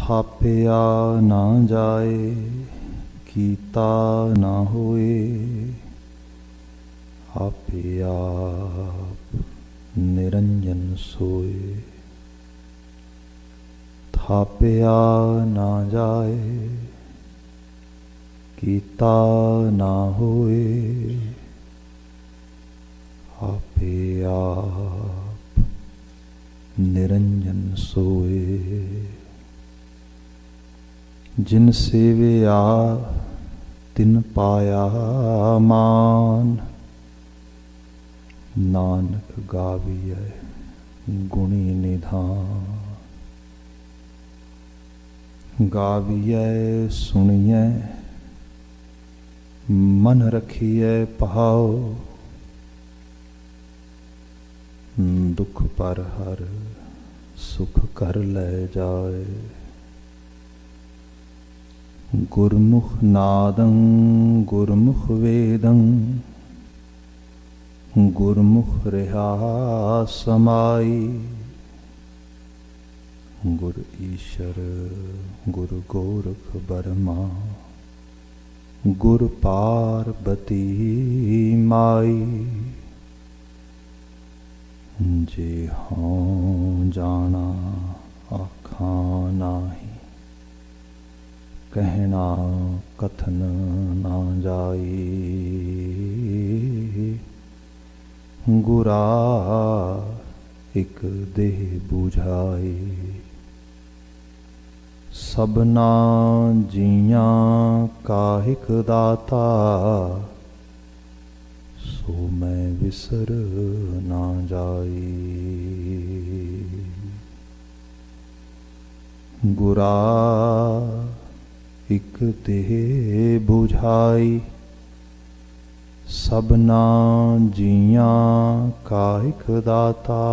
ਥਾਪਿਆ ਨਾ ਜਾਏ, ਕੀਤਾ ਨਾ ਹੋਏ, ਆਪੇ ਆਪ ਨਿਰੰਜਨ ਸੋਏ। ਥਾਪਿਆ ਨਾ ਜਾਏ, ਕੀਤਾ ਨਾ ਹੋਏ, ਆਪੇ ਆਪ ਨਿਰੰਜਨ ਸੋਏ। ਜਿਨ ਸੇਵਿਆ ਤਿਨ ਪਾਇਆ ਮਾਨ, ਨਾਨਕ ਗਾਵੀਐ ਗੁਣੀ ਨਿਧਾਨ। ਗਾਵੀਐ ਸੁਣੀਐ ਮਨ ਰਖੀਐ ਭਾਉ, ਦੁਖ ਪਰ ਹਰ ਸੁਖ ਕਰ ਲੈ ਜਾਏ। ਗੁਰਮੁਖ ਨਾਦੰ ਗੁਰਮੁਖ ਵੇਦੰ, ਗੁਰਮੁਖ ਰਿਹਾ ਸਮਾਈ। ਗੁਰ ਈਸ਼ਰ ਗੁਰ ਗੋਰਖ ਬਰਮਾ, ਗੁਰ ਪਾਰਬਤੀ ਮਾਈ। ਜੇ ਹਉ ਜਾਣਾ ਆਖਾਂ ਨਾਹੀ, ਕਹਿਣਾ ਕਥਨ ਨਾ ਜਾਈ। ਗੁਰਾ ਇਕ ਦੇਹ ਬੁਝਾਈ, ਸਭਨਾ ਜੀਆਂ ਕਾ ਇਕ ਦਾਤਾ। ਸੋ ਮੈਂ ਵਿਸਰ ਨਾ ਜਾਈ। ਗੁਰਾ ਇਕ ਦੇਹ ਬੁਝਾਈ, ਸਭਨਾ ਜੀਆਂ ਕਾ ਇਕ ਦਾਤਾ।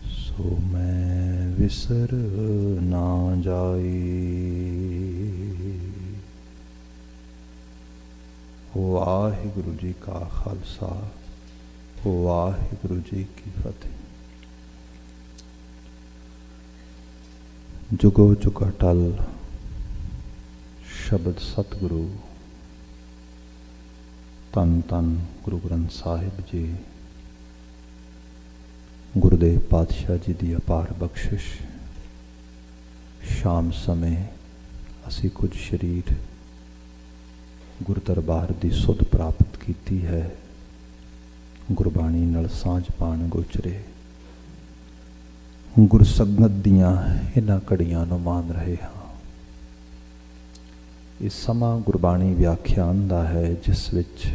ਸੋ ਮੈਂ ਵਿਸਰ ਨਾ ਜਾਈ। ਵਾਹਿਗੁਰੂ ਜੀ ਕਾ ਖਾਲਸਾ, ਵਾਹਿਗੁਰੂ ਜੀ ਕੀ ਫਤਿਹ। ਜੁਗੋ ਜੁਗ ਅਟਲ ਸ਼ਬਦ ਸਤਿਗੁਰੂ, ਧੰਨ ਧੰਨ ਗੁਰੂ ਗ੍ਰੰਥ ਸਾਹਿਬ ਜੀ। ਗੁਰੂਦੇਵ ਪਾਤਸ਼ਾਹ ਜੀ ਦੀ ਅਪਾਰ ਬਖਸ਼ਿਸ਼। ਸ਼ਾਮ ਸਮੇਂ ਅਸੀਂ ਕੁਝ ਸਰੀਰ ਗੁਰੂ ਦਰਬਾਰ ਦੀ ਸੁਧ ਪ੍ਰਾਪਤ ਕੀਤੀ ਹੈ। ਗੁਰਬਾਣੀ ਨਾਲ ਸਾਂਝ ਪਾਣ ਗੋਚਰੇ, ਗੁਰਸੰਗਤ ਦੀਆਂ ਇਹਨਾਂ ਘੜੀਆਂ ਨੂੰ ਮਾਣ ਰਹੇ ਹਾਂ। ਇਹ ਸਮਾਂ ਗੁਰਬਾਣੀ ਵਿਆਖਿਆਨ ਦਾ ਹੈ, ਜਿਸ ਵਿੱਚ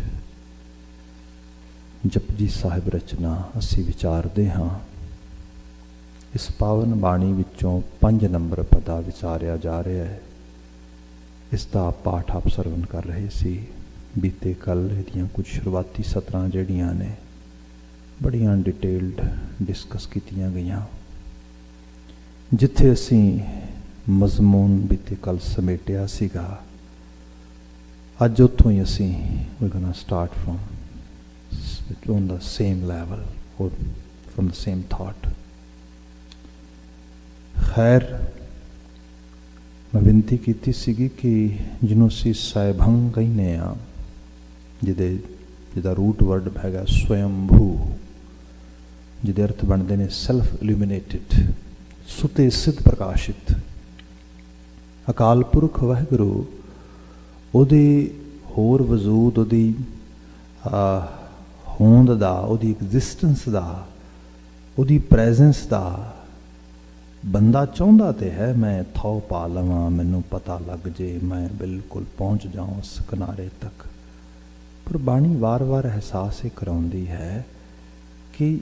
ਜਪਜੀ ਸਾਹਿਬ ਰਚਨਾ ਅਸੀਂ ਵਿਚਾਰਦੇ ਹਾਂ। ਇਸ ਪਾਵਨ ਬਾਣੀ ਵਿੱਚੋਂ 5 ਨੰਬਰ ਪਦਾ ਵਿਚਾਰਿਆ ਜਾ ਰਿਹਾ ਹੈ। ਇਸ ਦਾ ਪਾਠ ਆਪ ਸਰਵਨ ਕਰ ਰਹੇ ਸੀ। ਬੀਤੇ ਕੱਲ੍ਹ ਇਹਦੀਆਂ ਕੁਝ ਸ਼ੁਰੂਆਤੀ ਸਤਰਾਂ ਜਿਹੜੀਆਂ ਨੇ ਬੜੀਆਂ ਡਿਟੇਲਡ ਡਿਸਕਸ ਕੀਤੀਆਂ ਗਈਆਂ। ਜਿੱਥੇ ਅਸੀਂ ਮਜ਼ਮੂਨ ਬੀਤੇ ਕੱਲ੍ਹ ਸਮੇਟਿਆ ਸੀਗਾ, ਅੱਜ ਉੱਥੋਂ ਹੀ ਅਸੀਂ we're gonna start from on the same level or from the same thought. ਖੈਰ, ਮੈਂ ਬੇਨਤੀ ਕੀਤੀ ਸੀਗੀ ਕਿ ਜਿਹਨੂੰ ਅਸੀਂ ਸਾਹਿਬੰਗ ਕਹਿੰਦੇ ਹਾਂ, ਜਿਹਦਾ ਰੂਟ ਵਰਡ ਹੈਗਾ ਸਵਯੰਭੂ, ਜਿਹਦੇ ਅਰਥ ਬਣਦੇ ਨੇ ਸੈਲਫ ਇਲੂਮੀਨੇਟਿਡ, ਸੁਤੇ ਸਿੱਧ ਪ੍ਰਕਾਸ਼ਿਤ। ਅਕਾਲ ਪੁਰਖ ਵਾਹਿਗੁਰੂ ਉਹਦੇ ਹੋਰ ਵਜੂਦ, ਉਹਦੀ ਹੋਂਦ ਦਾ, ਉਹਦੀ ਐਗਜ਼ਿਸਟੈਂਸ ਦਾ, ਉਹਦੀ ਪ੍ਰੈਜ਼ੈਂਸ ਦਾ ਬੰਦਾ ਚਾਹੁੰਦਾ ਤੇ ਹੈ ਮੈਂ ਥਾਉ ਪਾ ਲਵਾਂ, ਮੈਨੂੰ ਪਤਾ ਲੱਗ ਜੇ, ਮੈਂ ਬਿਲਕੁਲ ਪਹੁੰਚ ਜਾਵਾਂ ਉਸ ਕਿਨਾਰੇ ਤੱਕ। ਪਰ ਬਾਣੀ ਵਾਰ-ਵਾਰ ਅਹਿਸਾਸ ਇਹ ਕਰਾਉਂਦੀ ਹੈ ਕਿ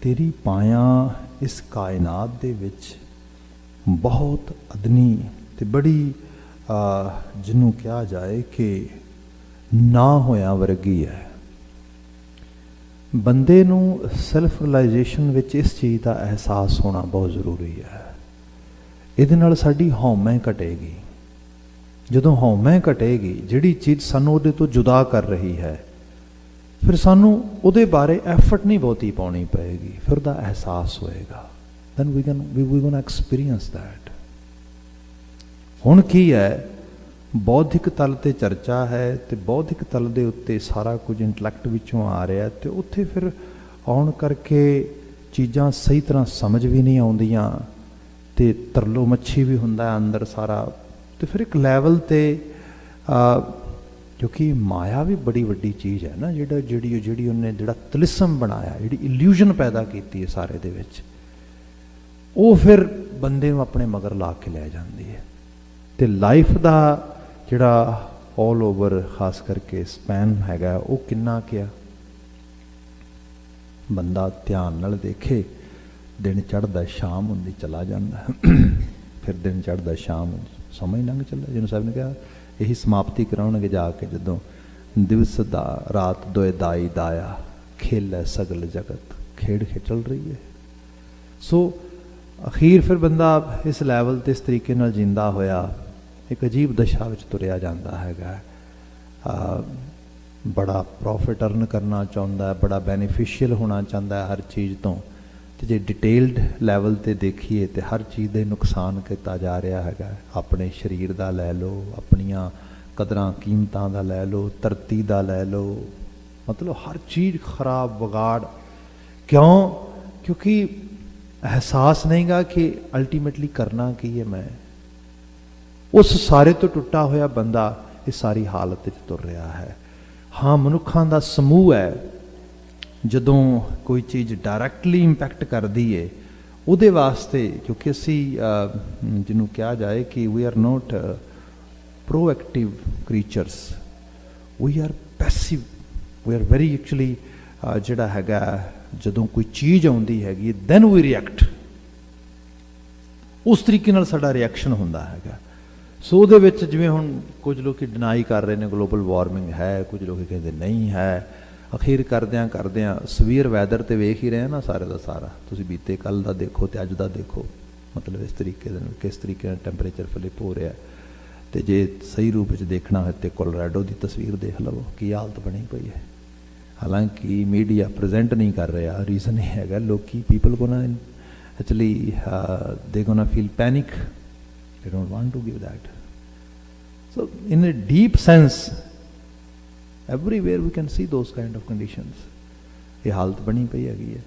ਤੇਰੀ ਪਾਇਆ ਇਸ ਕਾਇਨਾਤ ਦੇ ਵਿੱਚ ਬਹੁਤ ਅਦਨੀ ਤੇ ਬੜੀ ਜਿਹਨੂੰ ਕਿਹਾ ਜਾਏ ਕਿ ਨਾ ਹੋਇਆ ਵਰਗੀ ਹੈ। ਬੰਦੇ ਨੂੰ ਸੈਲਫ ਰਿਲਾਈਜੇਸ਼ਨ ਵਿੱਚ ਇਸ ਚੀਜ਼ ਦਾ ਅਹਿਸਾਸ ਹੋਣਾ ਬਹੁਤ ਜ਼ਰੂਰੀ ਹੈ। ਇਹਦੇ ਨਾਲ ਸਾਡੀ ਹਉਮੈ ਘਟੇਗੀ। ਜਦੋਂ ਹਉਮੈ ਘਟੇਗੀ, ਜਿਹੜੀ ਚੀਜ਼ ਸਾਨੂੰ ਉਹਦੇ ਤੋਂ ਜੁਦਾ ਕਰ ਰਹੀ ਹੈ, ਫਿਰ ਸਾਨੂੰ ਉਹਦੇ ਬਾਰੇ ਐਫਰਟ ਨਹੀਂ ਬਹੁਤੀ ਪਾਉਣੀ ਪਏਗੀ, ਫਿਰ ਉਹਦਾ ਅਹਿਸਾਸ ਹੋਏਗਾ। then we're going to experience that. ਹੁਣ ਕੀ ਹੈ, ਬੌਧਿਕ ਤਲ ਤੇ ਚਰਚਾ ਹੈ ਤੇ ਬੌਧਿਕ ਤਲ ਦੇ ਉੱਤੇ ਸਾਰਾ ਕੁਝ ਇੰਟਲੈਕਟ ਵਿੱਚੋਂ ਆ ਰਿਹਾ, ਤੇ ਉੱਥੇ ਫਿਰ ਆਉਣ ਕਰਕੇ ਚੀਜ਼ਾਂ ਸਹੀ ਤਰ੍ਹਾਂ ਸਮਝ ਵੀ ਨਹੀਂ ਆਉਂਦੀਆਂ, ਤੇ ਤਰਲੋ ਮੱਛੀ ਵੀ ਹੁੰਦਾ ਅੰਦਰ ਸਾਰਾ। ਤੇ ਫਿਰ ਇੱਕ ਲੈਵਲ ਤੇ ਕਿਉਂਕਿ ਮਾਇਆ ਵੀ ਬੜੀ ਵੱਡੀ ਚੀਜ਼ ਹੈ ਨਾ, ਜਿਹੜੀ ਉਹਨੇ ਜਿਹੜਾ ਤਿਲਿਸਮ ਬਣਾਇਆ, ਜਿਹੜੀ ਇਲਿਊਜ਼ਨ ਪੈਦਾ ਕੀਤੀ ਹੈ ਸਾਰੇ ਦੇ ਵਿੱਚ, ਉਹ ਫਿਰ ਬੰਦੇ ਨੂੰ ਆਪਣੇ ਮਗਰ ਲਾ ਕੇ ਲੈ ਜਾਂਦੀ ਹੈ। ਤੇ ਲਾਈਫ ਦਾ ਜਿਹੜਾ ਆਲ ਓਵਰ ਖਾਸ ਕਰਕੇ ਸਪੈਨ ਹੈਗਾ, ਉਹ ਕਿੰਨਾ ਕੁ, ਬੰਦਾ ਧਿਆਨ ਨਾਲ ਦੇਖੇ, ਦਿਨ ਚੜ੍ਹਦਾ ਸ਼ਾਮ ਹੁੰਦੀ ਚਲਾ ਜਾਂਦਾ, ਫਿਰ ਦਿਨ ਚੜ੍ਹਦਾ ਸ਼ਾਮ ਸਮਾਂ ਹੀ ਲੰਘ ਚੱਲਿਆ। ਜਿਹਨੂੰ ਸਾਹਿਬ ਨੇ ਕਿਹਾ ਇਹੀ ਸਮਾਪਤੀ ਕਰਾਉਣਗੇ ਜਾ ਕੇ, ਜਦੋਂ ਦਿਵਸ ਦਾ ਰਾਤ ਦੋਏ ਦਾਈ ਦਾਇਆ, ਖੇਲ ਹੈ ਸਗਲ ਜਗਤ, ਖੇਡ ਚੱਲ ਰਹੀ ਹੈ। ਸੋ ਅਖੀਰ ਫਿਰ ਬੰਦਾ ਇਸ ਲੈਵਲ 'ਤੇ ਇਸ ਤਰੀਕੇ ਨਾਲ ਜਿੰਦਾ ਹੋਇਆ ਇੱਕ ਅਜੀਬ ਦਸ਼ਾ ਵਿੱਚ ਤੁਰਿਆ ਜਾਂਦਾ ਹੈਗਾ। ਬੜਾ ਪ੍ਰੋਫਿਟ ਅਰਨ ਕਰਨਾ ਚਾਹੁੰਦਾ, ਬੜਾ ਬੈਨੀਫੀਸ਼ੀਅਲ ਹੋਣਾ ਚਾਹੁੰਦਾ ਹਰ ਚੀਜ਼ ਤੋਂ, ਅਤੇ ਜੇ ਡਿਟੇਲਡ ਲੈਵਲ 'ਤੇ ਦੇਖੀਏ ਤਾਂ ਹਰ ਚੀਜ਼ ਦੇ ਨੁਕਸਾਨ ਕੀਤਾ ਜਾ ਰਿਹਾ ਹੈਗਾ। ਆਪਣੇ ਸਰੀਰ ਦਾ ਲੈ ਲਓ, ਆਪਣੀਆਂ ਕਦਰਾਂ ਕੀਮਤਾਂ ਦਾ ਲੈ ਲਓ, ਧਰਤੀ ਦਾ ਲੈ ਲਓ, ਮਤਲਬ ਹਰ ਚੀਜ਼ ਖਰਾਬ ਵਿਗਾੜ। ਕਿਉਂ? ਕਿਉਂਕਿ ਅਹਿਸਾਸ ਨਹੀਂ ਗਾ ਕਿ ਅਲਟੀਮੇਟਲੀ ਕਰਨਾ ਕੀ ਹੈ ਮੈਂ। ਉਸ ਸਾਰੇ ਤੋਂ ਟੁੱਟਾ ਹੋਇਆ ਬੰਦਾ ਇਸ ਸਾਰੀ ਹਾਲਤ ਵਿੱਚ ਤੁਰ ਰਿਹਾ ਹੈ। ਹਾਂ, ਮਨੁੱਖਾਂ ਦਾ ਸਮੂਹ ਹੈ, ਜਦੋਂ ਕੋਈ ਚੀਜ਼ ਡਾਇਰੈਕਟਲੀ ਇੰਪੈਕਟ ਕਰਦੀ ਹੈ ਉਹਦੇ ਵਾਸਤੇ, ਕਿਉਂਕਿ ਅਸੀਂ ਜਿਹਨੂੰ ਕਿਹਾ ਜਾਏ ਕਿ we are not proactive creatures, we are passive, we are very actually ਜਿਹੜਾ ਹੈਗਾ, ਜਦੋਂ ਕੋਈ ਚੀਜ਼ ਆਉਂਦੀ ਹੈਗੀ ਦੈਨ ਵੀ ਰਿਐਕਟ, ਉਸ ਤਰੀਕੇ ਨਾਲ ਸਾਡਾ ਰਿਐਕਸ਼ਨ ਹੁੰਦਾ ਹੈਗਾ। ਸੋ ਉਹਦੇ ਵਿੱਚ ਜਿਵੇਂ ਹੁਣ ਕੁਝ ਲੋਕ ਡਿਨਾਈ ਕਰ ਰਹੇ ਨੇ ਗਲੋਬਲ ਵਾਰਮਿੰਗ ਹੈ, ਕੁਝ ਲੋਕ ਕਹਿੰਦੇ ਨਹੀਂ ਹੈ। ਅਖੀਰ ਕਰਦਿਆਂ ਸਵੀਅਰ ਵੈਦਰ 'ਤੇ ਵੇਖ ਹੀ ਰਹੇ ਨਾ ਸਾਰੇ ਦਾ ਸਾਰਾ। ਤੁਸੀਂ ਬੀਤੇ ਕੱਲ੍ਹ ਦਾ ਦੇਖੋ ਅਤੇ ਅੱਜ ਦਾ ਦੇਖੋ, ਮਤਲਬ ਇਸ ਤਰੀਕੇ ਦੇ ਨਾਲ ਕਿਸ ਤਰੀਕੇ ਨਾਲ ਟੈਂਪਰੇਚਰ ਫਲਿਪ ਹੋ ਰਿਹਾ। ਅਤੇ ਜੇ ਸਹੀ ਰੂਪ ਵਿੱਚ ਦੇਖਣਾ ਹੋਏ ਤਾਂ ਕੋਲੋਰਾਡੋ ਦੀ ਤਸਵੀਰ ਦੇਖ ਲਵੋ, ਕੀ ਹਾਲਤ ਬਣੀ ਪਈ ਹੈ। ਹਾਲਾਂਕਿ ਮੀਡੀਆ ਪ੍ਰਜੈਂਟ ਨਹੀਂ ਕਰ ਰਿਹਾ, ਰੀਜ਼ਨ ਇਹ ਹੈਗਾ ਲੋਕੀ ਪੀਪਲ ਗੋਨਾ ਐਕਚੁਅਲੀ ਦੇ ਗੋਨਾ feel panic, they don't want to give that. So in a deep sense everywhere we can see those kind of conditions. ਇਹ ਹਾਲਤ ਬਣੀ ਪਈ ਹੈਗੀ ਹੈ,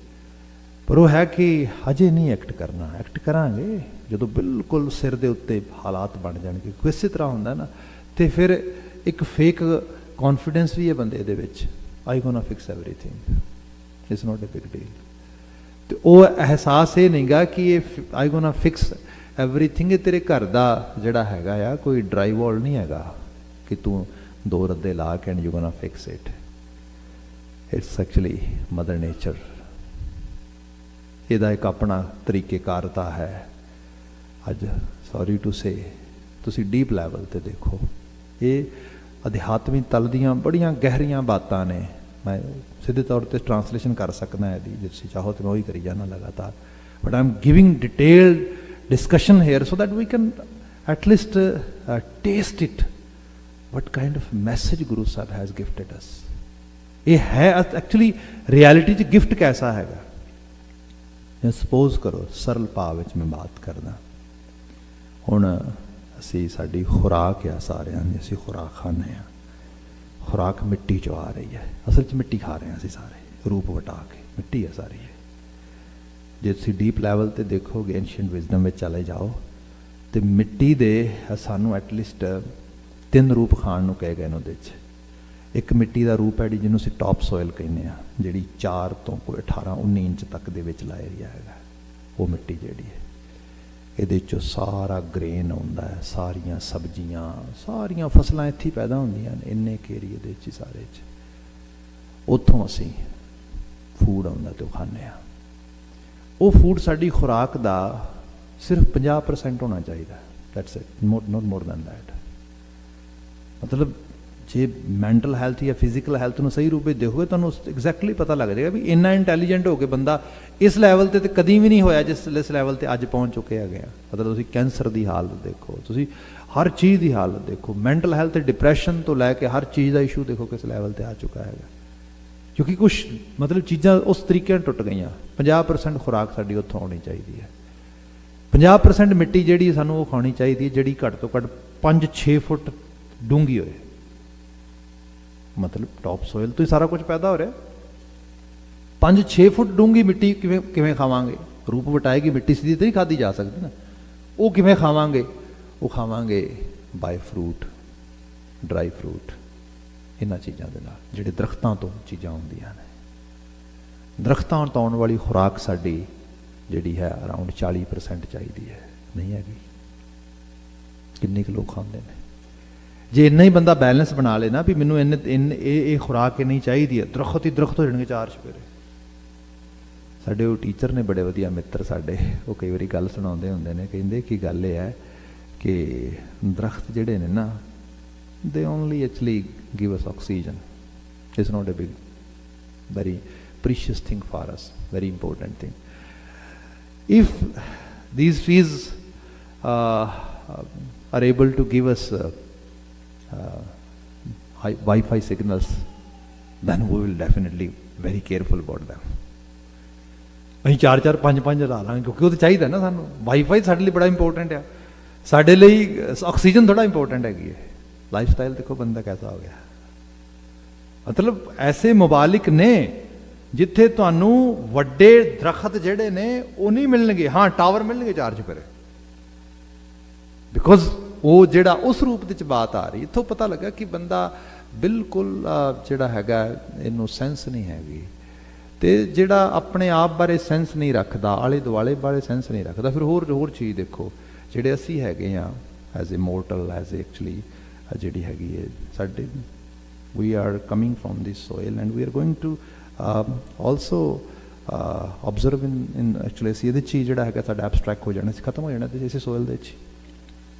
ਪਰ ਉਹ ਹੈ ਕਿ ਹਜੇ ਨਹੀਂ ਐਕਟ ਕਰਨਾ। ਐਕਟ ਕਰਾਂਗੇ ਜਦੋਂ ਬਿਲਕੁਲ ਸਿਰ ਦੇ ਉੱਤੇ ਹਾਲਾਤ ਬਣ ਜਾਣਗੇ। ਕਿਸੇ ਤਰ੍ਹਾਂ ਹੁੰਦਾ ਨਾ, ਅਤੇ ਫਿਰ ਇੱਕ ਫੇਕ ਕੌਨਫੀਡੈਂਸ ਵੀ ਹੈ ਬੰਦੇ ਦੇ ਵਿੱਚ, I gonna fix everything, it's not a big deal. ਅਤੇ ਉਹ ਅਹਿਸਾਸ ਇਹ ਨਹੀਂ ਗਾ ਕਿ ਇਹ ਆਈ ਗੋਨਾ ਫਿਕਸ ਐਵਰੀਥਿੰਗ, ਇਹ ਤੇਰੇ ਘਰ ਦਾ ਜਿਹੜਾ ਹੈਗਾ ਆ ਕੋਈ ਡਰਾਈ ਵਾਲ ਨਹੀਂ ਹੈਗਾ ਕਿ ਤੂੰ ਦੋ ਰੱਦੇ ਲਾ ਕੇ and you gonna fix it. It's actually mother nature, ਇਹਦਾ ਇੱਕ ਆਪਣਾ ਤਰੀਕੇਕਾਰਤਾ ਹੈ। ਅੱਜ ਸੌਰੀ ਟੂ ਸੇ ਤੁਸੀਂ ਡੀਪ ਲੈਵਲ 'ਤੇ ਦੇਖੋ, ਇਹ ਅਧਿਆਤਮਿਕ ਤਲ ਦੀਆਂ ਬੜੀਆਂ ਗਹਿਰੀਆਂ ਬਾਤਾਂ ਨੇ। ਮੈਂ ਸਿੱਧੇ ਤੌਰ 'ਤੇ ਟਰਾਂਸਲੇਸ਼ਨ ਕਰ ਸਕਦਾ ਇਹਦੀ, ਜੇ ਤੁਸੀਂ ਚਾਹੋ ਤਾਂ ਮੈਂ ਉਹੀ ਕਰੀ ਜਾਣਾ ਲਗਾਤਾਰ, but I am giving detailed discussion here so that we can at least taste it, what kind of message Guru Sahib has gifted us. ਇਹ ਹੈ ਐਕਚੁਅਲੀ ਰਿਐਲਿਟੀ 'ਚ ਗਿਫਟ ਕੈਸਾ ਹੈਗਾ। ਜਾਂ ਸਪੋਜ਼ ਕਰੋ ਸਰਲ ਭਾਵ ਵਿੱਚ ਮੈਂ ਬਾਤ ਕਰਦਾ, ਹੁਣ ਅਸੀਂ ਸਾਡੀ ਖੁਰਾਕ ਆ ਸਾਰਿਆਂ ਦੀ, ਅਸੀਂ ਖੁਰਾਕ ਖਾਂਦੇ ਹਾਂ, ਖੁਰਾਕ ਮਿੱਟੀ 'ਚੋਂ ਆ ਰਹੀ ਹੈ। ਅਸਲ 'ਚ ਮਿੱਟੀ ਖਾ ਰਹੇ ਹਾਂ ਅਸੀਂ ਸਾਰੇ, ਰੂਪ ਵਟਾ ਕੇ ਮਿੱਟੀ ਹੈ ਸਾਰੀ। ਜੇ ਤੁਸੀਂ ਡੀਪ ਲੈਵਲ 'ਤੇ ਦੇਖੋਗੇ, ਐਂਸ਼ੀਅੰਟ ਵਿਜ਼ਡਮ ਵਿੱਚ ਚਲੇ ਜਾਓ, ਅਤੇ ਮਿੱਟੀ ਦੇ ਸਾਨੂੰ ਐਟਲੀਸਟ 3 ਰੂਪ ਖਾਣ ਨੂੰ ਕਹੇ ਗਏ ਨੇ ਉਹਦੇ 'ਚ। ਇੱਕ ਮਿੱਟੀ ਦਾ ਰੂਪ ਹੈ ਜਿਹਨੂੰ ਅਸੀਂ ਟੌਪ ਸੋਇਲ ਕਹਿੰਦੇ ਹਾਂ, ਜਿਹੜੀ 4 ਤੋਂ ਕੋਈ 18-19 ਇੰਚ ਤੱਕ ਦੇ ਵਿੱਚ ਲਾਇਆ ਏਰੀਆ ਹੈਗਾ, ਉਹ ਮਿੱਟੀ ਜਿਹੜੀ ਹੈ, ਇਹਦੇ 'ਚੋਂ ਸਾਰਾ ਗ੍ਰੇਨ ਆਉਂਦਾ ਹੈ, ਸਾਰੀਆਂ ਸਬਜ਼ੀਆਂ, ਸਾਰੀਆਂ ਫਸਲਾਂ ਇੱਥੇ ਹੀ ਪੈਦਾ ਹੁੰਦੀਆਂ ਨੇ, ਇੰਨੇ ਕੁ ਏਰੀਏ ਦੇ ਵਿੱਚ ਹੀ ਸਾਰੇ 'ਚ। ਉੱਥੋਂ ਅਸੀਂ ਫੂਡ ਆਉਂਦਾ ਅਤੇ ਉਹ ਖਾਂਦੇ ਹਾਂ। ਉਹ ਫੂਡ ਸਾਡੀ ਖੁਰਾਕ ਦਾ ਸਿਰਫ 50% ਹੋਣਾ ਚਾਹੀਦਾ, that's it, note more than that. ਮਤਲਬ ਜੇ ਮੈਂਟਲ ਹੈਲਥ ਜਾਂ ਫਿਜ਼ੀਕਲ ਹੈਲਥ ਨੂੰ ਸਹੀ ਰੂਪ ਵਿੱਚ ਦੇਖੋਗੇ, ਤੁਹਾਨੂੰ ਐਗਜ਼ੈਕਟਲੀ ਪਤਾ ਲੱਗ ਜਾਏਗਾ ਵੀ ਇੰਨਾ ਇੰਟੈਲੀਜੈਂਟ ਹੋ ਕੇ ਬੰਦਾ ਇਸ ਲੈਵਲ 'ਤੇ ਕਦੀ ਵੀ ਨਹੀਂ ਹੋਇਆ ਜਿਸ ਲੈਵਲ 'ਤੇ ਅੱਜ ਪਹੁੰਚ ਚੁੱਕੇ ਹੈਗੇ ਆ। ਮਤਲਬ ਤੁਸੀਂ ਕੈਂਸਰ ਦੀ ਹਾਲਤ ਦੇਖੋ, ਤੁਸੀਂ ਹਰ ਚੀਜ਼ ਦੀ ਹਾਲਤ ਦੇਖੋ, ਮੈਂਟਲ ਹੈਲਥ, ਡਿਪਰੈਸ਼ਨ ਤੋਂ ਲੈ ਕੇ ਹਰ ਚੀਜ਼ ਦਾ ਇਸ਼ੂ ਦੇਖੋ ਕਿਸ ਲੈਵਲ 'ਤੇ ਆ ਚੁੱਕਾ ਹੈਗਾ। ਕਿਉਂਕਿ ਕੁਛ ਮਤਲਬ ਚੀਜ਼ਾਂ ਉਸ ਤਰੀਕੇ ਨਾਲ ਟੁੱਟ ਗਈਆਂ। 50% ਖੁਰਾਕ ਸਾਡੀ ਉੱਥੋਂ ਆਉਣੀ ਚਾਹੀਦੀ ਹੈ। 50% ਮਿੱਟੀ ਜਿਹੜੀ ਸਾਨੂੰ ਉਹ ਖਾਣੀ ਚਾਹੀਦੀ ਹੈ ਜਿਹੜੀ ਘੱਟ ਤੋਂ ਘੱਟ 5-6 ਫੁੱਟ ਡੂੰਘੀ ਹੋਏ। ਮਤਲਬ ਟੌਪ ਸੋਇਲ ਤੋਂ ਹੀ ਸਾਰਾ ਕੁਝ ਪੈਦਾ ਹੋ ਰਿਹਾ। 5-6 ਫੁੱਟ ਡੂੰਘੀ ਮਿੱਟੀ ਕਿਵੇਂ ਖਾਵਾਂਗੇ? ਰੂਪ ਵਟਾਏਗੀ ਮਿੱਟੀ, ਸਿੱਧੀ ਤਾਂ ਨਹੀਂ ਖਾਧੀ ਜਾ ਸਕਦੀ ਨਾ। ਉਹ ਕਿਵੇਂ ਖਾਵਾਂਗੇ? ਉਹ ਖਾਵਾਂਗੇ ਬਾਈ ਫਰੂਟ, ਡਰਾਈ ਫਰੂਟ, ਇਹਨਾਂ ਚੀਜ਼ਾਂ ਦੇ ਨਾਲ, ਜਿਹੜੇ ਦਰਖਤਾਂ ਤੋਂ ਚੀਜ਼ਾਂ ਹੁੰਦੀਆਂ ਨੇ। ਦਰਖਤਾਂ ਤੋਂ ਆਉਣ ਵਾਲੀ ਖੁਰਾਕ ਸਾਡੀ ਜਿਹੜੀ ਹੈ ਅਰਾਊਂਡ 40% ਚਾਹੀਦੀ ਹੈ, ਨਹੀਂ ਹੈਗੀ। ਕਿੰਨੇ ਕੁ ਲੋਕ ਖਾਂਦੇ ਨੇ? ਜੇ ਇੰਨਾ ਹੀ ਬੰਦਾ ਬੈਲੈਂਸ ਬਣਾ ਲੇ ਨਾ ਵੀ ਮੈਨੂੰ ਇਹ ਖੁਰਾਕ ਨਹੀਂ ਚਾਹੀਦੀ ਹੈ, ਦਰਖਤ ਹੀ ਦਰਖਤ ਹੋ ਜਾਣਗੇ 4 ਚੁਫੇਰੇ। ਸਾਡੇ ਉਹ ਟੀਚਰ ਨੇ ਬੜੇ ਵਧੀਆ ਮਿੱਤਰ ਸਾਡੇ, ਉਹ ਕਈ ਵਾਰੀ ਗੱਲ ਸੁਣਾਉਂਦੇ ਹੁੰਦੇ ਨੇ, ਕਹਿੰਦੇ ਕਿ ਗੱਲ ਇਹ ਹੈ ਕਿ ਦਰਖਤ ਜਿਹੜੇ ਨੇ ਨਾ, they only actually give us oxygen. It's not a big, very precious thing for us, very important thing. If these trees are able to give us Wi-Fi signals, then we will definitely very careful about them. ਅਸੀਂ 4-4 5-5 ਲਾ ਲਾਂਗੇ, ਕਿਉਂਕਿ ਉਹ ਤਾਂ ਚਾਹੀਦਾ ਨਾ ਸਾਨੂੰ। Wifi ਸਾਡੇ ਲਈ ਬੜਾ ਇੰਪੋਰਟੈਂਟ ਆ, ਸਾਡੇ ਲਈ ਆਕਸੀਜਨ ਥੋੜਾ ਇੰਪੋਰਟੈਂਟ ਹੈਗੀ ਹੈ। ਲਾਈਫ ਸਟਾਈਲ ਦੇਖੋ ਬੰਦਾ ਕੈਸਾ ਹੋ ਗਿਆ। ਮਤਲਬ ਐਸੇ ਮੁਬਾਲਿਕ ਨੇ ਜਿੱਥੇ ਤੁਹਾਨੂੰ ਵੱਡੇ ਦਰਖਤ ਜਿਹੜੇ ਨੇ ਉਹ ਨਹੀਂ ਮਿਲਣਗੇ, ਹਾਂ ਟਾਵਰ ਮਿਲਣਗੇ 4 ਚੁਫੇਰੇ, ਬਿਕੋਜ਼ ਉਹ ਜਿਹੜਾ ਉਸ ਰੂਪ ਦੇ ਵਿੱਚ ਬਾਤ ਆ ਰਹੀ। ਇੱਥੋਂ ਪਤਾ ਲੱਗਾ ਕਿ ਬੰਦਾ ਬਿਲਕੁਲ ਜਿਹੜਾ ਹੈਗਾ ਇਹਨੂੰ ਸੈਂਸ ਨਹੀਂ ਹੈਗੀ, ਤੇ ਜਿਹੜਾ ਆਪਣੇ ਆਪ ਬਾਰੇ ਸੈਂਸ ਨਹੀਂ ਰੱਖਦਾ, ਆਲੇ ਦੁਆਲੇ ਬਾਰੇ ਸੈਂਸ ਨਹੀਂ ਰੱਖਦਾ, ਫਿਰ ਹੋਰ ਚੀਜ਼ ਦੇਖੋ ਜਿਹੜੇ ਅਸੀਂ ਹੈਗੇ ਆ as a mortal, as actually ਜਿਹੜੀ ਹੈਗੀ ਹੈ ਸਾਡੇ, we are coming from this soil and we are going to also observe in actually ਅਸੀਂ ਇਹਦੇ 'ਚ ਹੀ ਜਿਹੜਾ ਹੈਗਾ ਸਾਡਾ ਐਬਸਟਰੈਕਟ ਹੋ ਜਾਣਾ, ਖਤਮ ਹੋ ਜਾਣਾ ਇਸੇ ਸੋਇਲ ਦੇ ਵਿੱਚ।